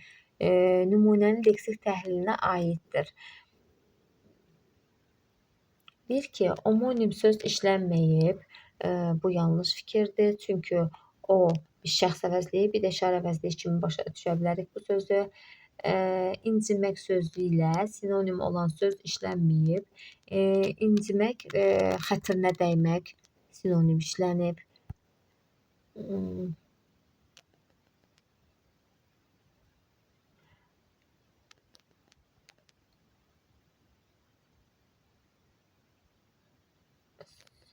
Nümunənin leksik təhlilinə aiddir. Bir ki, homonim söz işlənməyib. Bu yanlış fikirdir. Çünki o bir şəxs əvəzliyi, bir də işarə əvəzliyi kimi başa düşə bilərik bu sözü. İncimək sözü ilə sinonim olan söz işlənməyib. İncimək, xətrinə dəymək sinonim işlənib.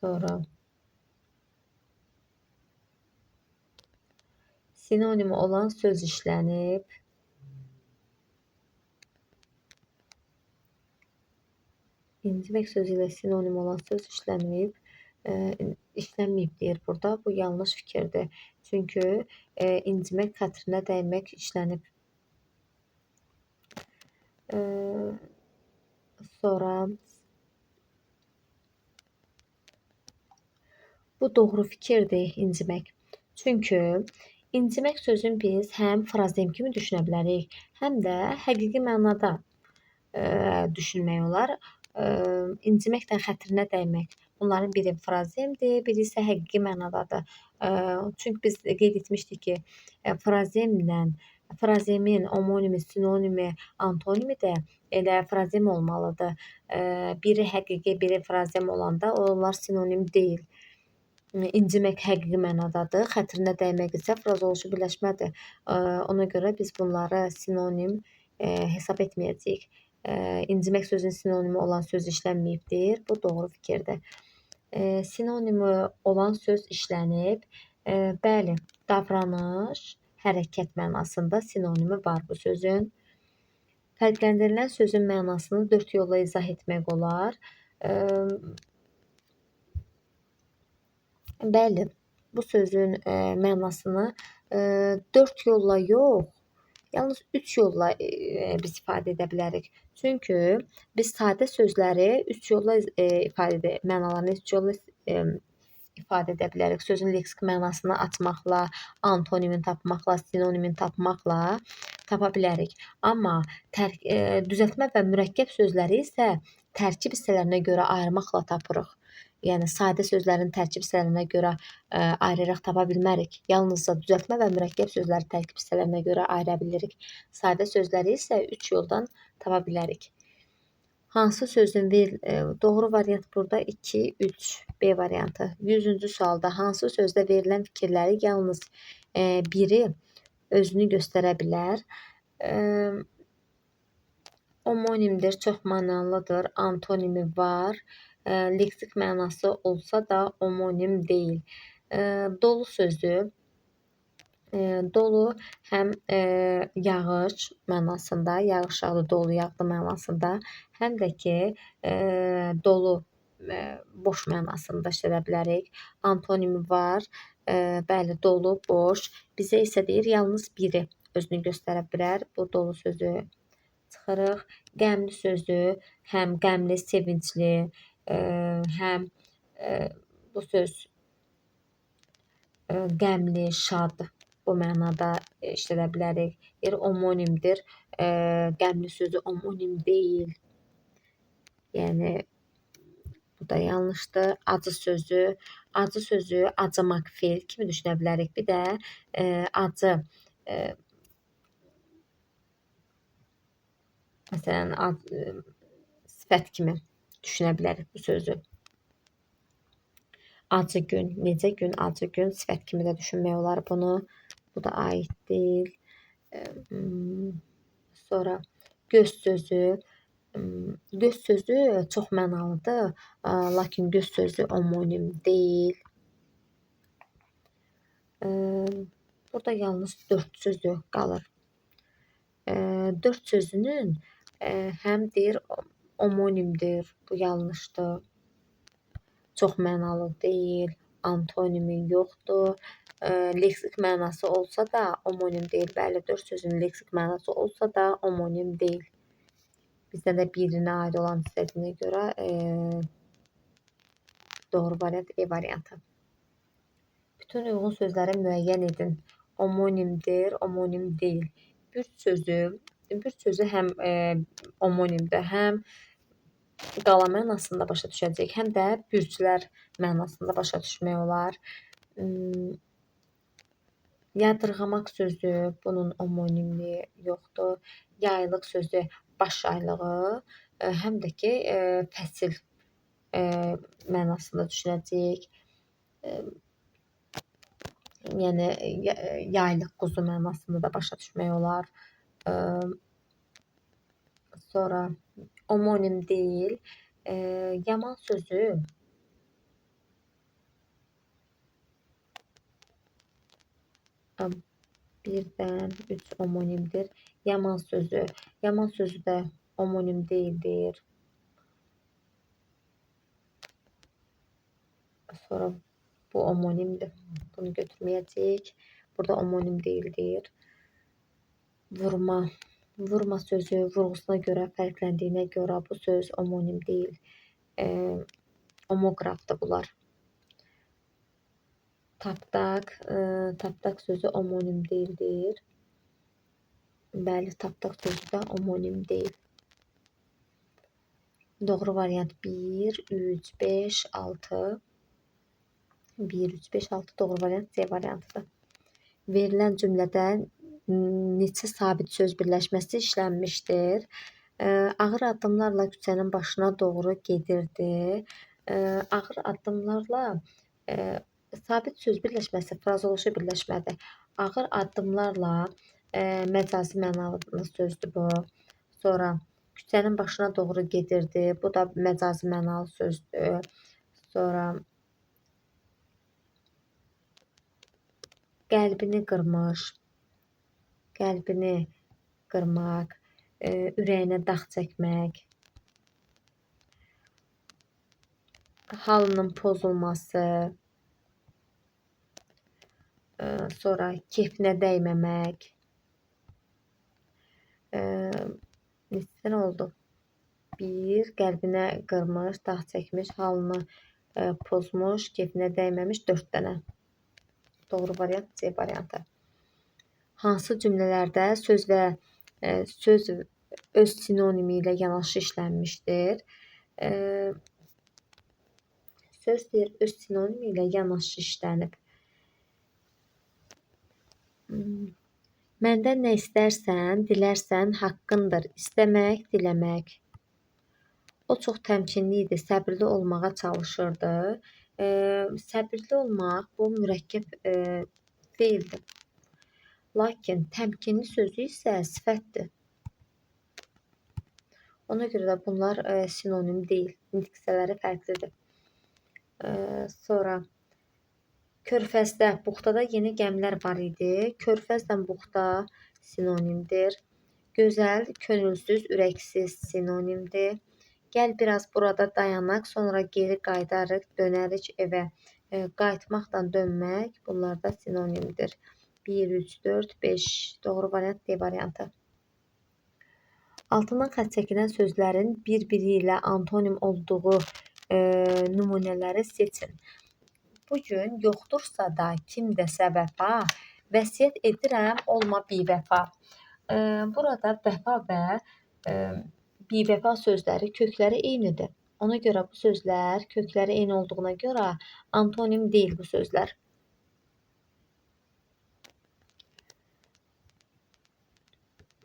Sonra sinonimi olan söz işlənib. İncimək sözü ilə sinonim olan söz işlənməyib. İşlənməyib deyir burada. Bu yanlış fikirdir. Çünki incimək, xətrinə dəymək işlənib. Sonra bu doğru fikirdir, incimək. Çünki incimək sözün biz həm frazem kimi düşünə bilərik, həm də həqiqi mənada düşünmək olar. İnciməklə xətrinə dəymək. Bunların biri frazemdir, biri isə həqiqi mənadadır. Çünki biz qeyd etmişdik ki, frazemin omonimi, sinonimi, antonimi də elə frazem olmalıdır. Biri həqiqi, biri frazem olanda onlar sinonim deyil. İncimək həqiqi mənadadır, xətrinə dəymək isə frazoloji birləşmədir. Ona görə biz bunları sinonim hesab etməyəcəyik. İncimək sözünün sinonimi olan söz işlənməyibdir. Bu doğru fikirdir. Sinonimi olan söz işlənib. Bəli, davranış, hərəkət mənasında sinonimi var bu sözün. Fərqləndirilən sözün mənasını 4 yolla izah etmək olar. Bəli, bu sözün mənasını 4 yolla yox, yalnız 3 yolla biz ifadə edə bilərik. Çünki biz sadə sözləri 3 yolla mənalarını 3 yolla ifadə edə bilərik. Sözün leksik mənasını açmaqla, antonimin tapmaqla, sinonimin tapmaqla tapa bilərik. Amma düzəltmə və mürəkkəb sözləri isə tərkib hissələrinə görə ayırmaqla tapırıq. Yəni sadə sözlərin tərkib hissələrinə görə ayıraraq tapa bilmərik. Yalnızca düzəltmə və mürəkkəb sözləri tərkib hissələrinə görə ayıra bilirik. Sadə sözləri isə 3 yoldan tapa bilərik. Hansı sözün doğru variant burada 2, 3, B variantı. 100-cü sualda hansı sözdə verilən fikirləri yalnız biri özünü göstərə bilər? Omonimdir, çoxmənalıdır, antonimi var. Leksik mənası olsa da omonim deyil. Dolu sözü, dolu həm yağış mənasında, yağış yağdı, dolu yağdı mənasında, həm də ki dolu boş mənasında işlədə bilərik. Antonimi var, bəli, dolu, boş. Bizə isə deyir yalnız biri özünü göstərə bilər. Bu dolu sözü çıxırıq. Qəmli sözü həm qəmli, sevincli, həm bu söz qəmli, şad bu mənada işlədə bilərik. Omonimdir. Qəmli sözü omonim deyil. Yəni bu da yanlışdır. Acı sözü acımaq fe'l kimi düşünə bilərik. Bir də acı məsələn sifət kimi düşünə bilərik bu sözü. Acı gün, necə gün, acı gün sifət kimi də düşünmək olar bunu. Bu da aid deyil. Sonra göz sözü. Göz sözü çox mənalıdır, lakin göz sözü omonim deyil. Burada yalnız 4 sözü qalır. 4 sözünün həm deyir omonimdir, bu yanlışdır. Çox mənalı deyil, antonimi yoxdur. Leksik mənası olsa da omonim deyil. Bəli, 4 sözün leksik mənası olsa da omonim deyil. Bizdə də birinə aid olan istədiyinə görə doğru variant E variantı. Bütün uyğun sözləri müəyyən edin. Omonimdir, omonim deyil. Bürc sözü həm omonimdir, həm qala mənasında başa düşəcək, həm də bürclər mənasında başa düşmək olar. Yadırğamaq sözü bunun omonimi yoxdur. Yaylıq sözü baş yaylığı, həm də ki fəsil mənasında düşünəcəyik. Yəni yaylıq quzu mənasında da başa düşmək olar. Sonra omonim deyil. Yaman sözü Birdən 3 homonimdir. Yaman sözü. Yaman sözü də homonim değildir. Sonra bu homonimdir. Bunu götürməyəcəyik. Burada homonim değildir. Vurma. Vurma sözü vurğusuna görə fərqləndiyinə görə bu söz homonim deyil. Homografdır bunlar. Tapdaq. Tapdaq sözü homonim değildir. Bəli, tapdaq sözü də homonim deyil. Doğru variant 1, 3, 5, 6. 1, 3, 5, 6 doğru variant C variantıdır. Verilən cümlədə neçə sabit söz birləşməsi işlənmişdir? Ağır addımlarla küçənin başına doğru gedirdi. Ağır addımlarla sabit söz birləşməsi frazoloji birləşmədir. Ağır addımlarla məcazi mənalı sözdür bu. Sonra küçənin başına doğru gedirdi. Bu da məcazi mənalı sözdür. Sonra qəlbini qırmış, qəlbini qırmaq, ürəyinə dağ çəkmək, halının pozulması, sonra kefinə dəyməmək, neçə oldu? 1, qəlbinə qırmış, dağ çəkmiş, halını pozmuş, kefinə dəyməmiş 4 dənə. Doğru variant C variantı. Hansı cümlələrdə söz öz sinonimi ilə yanaşı işlənmişdir? Söz deyir öz sinonimi ilə yanaşı işlənib. Məndən nə istərsən, dilərsən, haqqındır. İstəmək, diləmək. O çox təmkinli idi, səbirli olmağa çalışırdı. Səbirli olmaq bu mürəkkəb feildir. Lakin təmkinli sözü isə sifətdir. Ona görə də bunlar sinonim deyil. Diksiyələri fərqlidir. Sonra körfəzdə, buxtada yeni gəmilər var idi. Körfəzlə buxta sinonimdir. Gözəl, könülsüz, ürəksiz sinonimdir. Gəl biraz burada dayanaq, sonra geri qayıdarıq, dönərik evə. Qayıtmaqla dönmək bunlar da sinonimdir. 1, 3, 4, 5. Doğru variant D variantı. Altından xətt çəkilən sözlərin bir-biri ilə antonim olduğu nümunələri seçin. Bugün yoxdursa da kim desə vəfa, vəsiyyət edirəm olma bivəfa. Burada vəfa və bivəfa sözləri kökləri eynidir. Ona görə bu sözlər kökləri eyni olduğuna görə antonim deyil bu sözlər.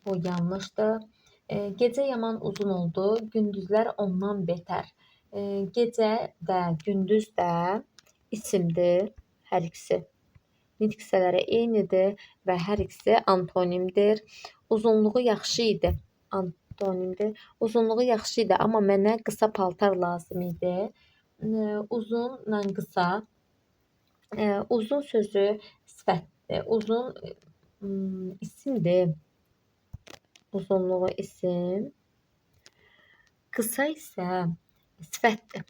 Bu yanlışdır. Gecə yaman uzun oldu, gündüzlər ondan betər. Gecə də, gündüz də isimdir, hər ikisi. Diksiyələri eynidir və hər ikisi antonimdir. Uzunluğu yaxşı idi. Antonimdir. Uzunluğu yaxşı idi, amma mənə qısa paltar lazım idi. Uzunla qısa. Uzun sözü sifətdir. Uzun isimdir. Uzunluğu isim. Qısa isə sifətdir.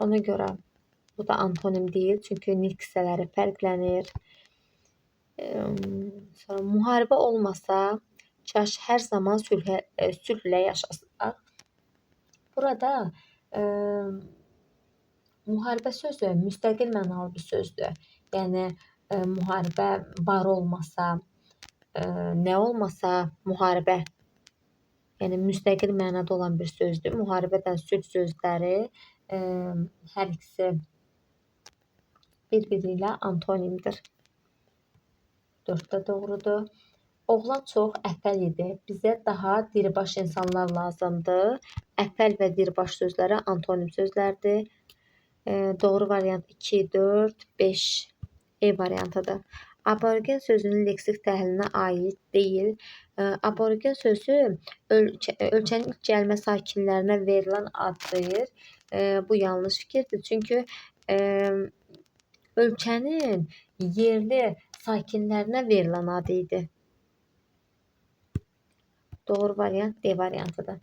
Ona görə bu da antonim deyil, çünki diksiyələri fərqlənir. Sonra müharibə olmasa, kaş hər zaman sülhlə yaşasaq. Burada müharibə sözü müstəqil mənalı bir sözdür. Yəni müharibə var olmasa, nə olmasa müharibə. Yəni müstəqil mənada olan bir sözdür. Müharibədən sülh sözləri hər ikisi bir-biri ilə antonimdir. 4 də doğrudur. Oğlan çox əfəl idi. Bizə daha diribaş insanlar lazımdır. Əfəl və diribaş sözləri antonim sözlərdir. Doğru variant 2, 4, 5 E variantıdır. Aborigen sözünün leksik təhlilinə aid deyil. Aborigen sözü ölkənin ilk gəlmə sakinlərinə verilən addır. Bu yanlış fikirdir. Çünki ölkənin yerli sakinlərinə verilən adı idi. Doğru variant D variantıdır.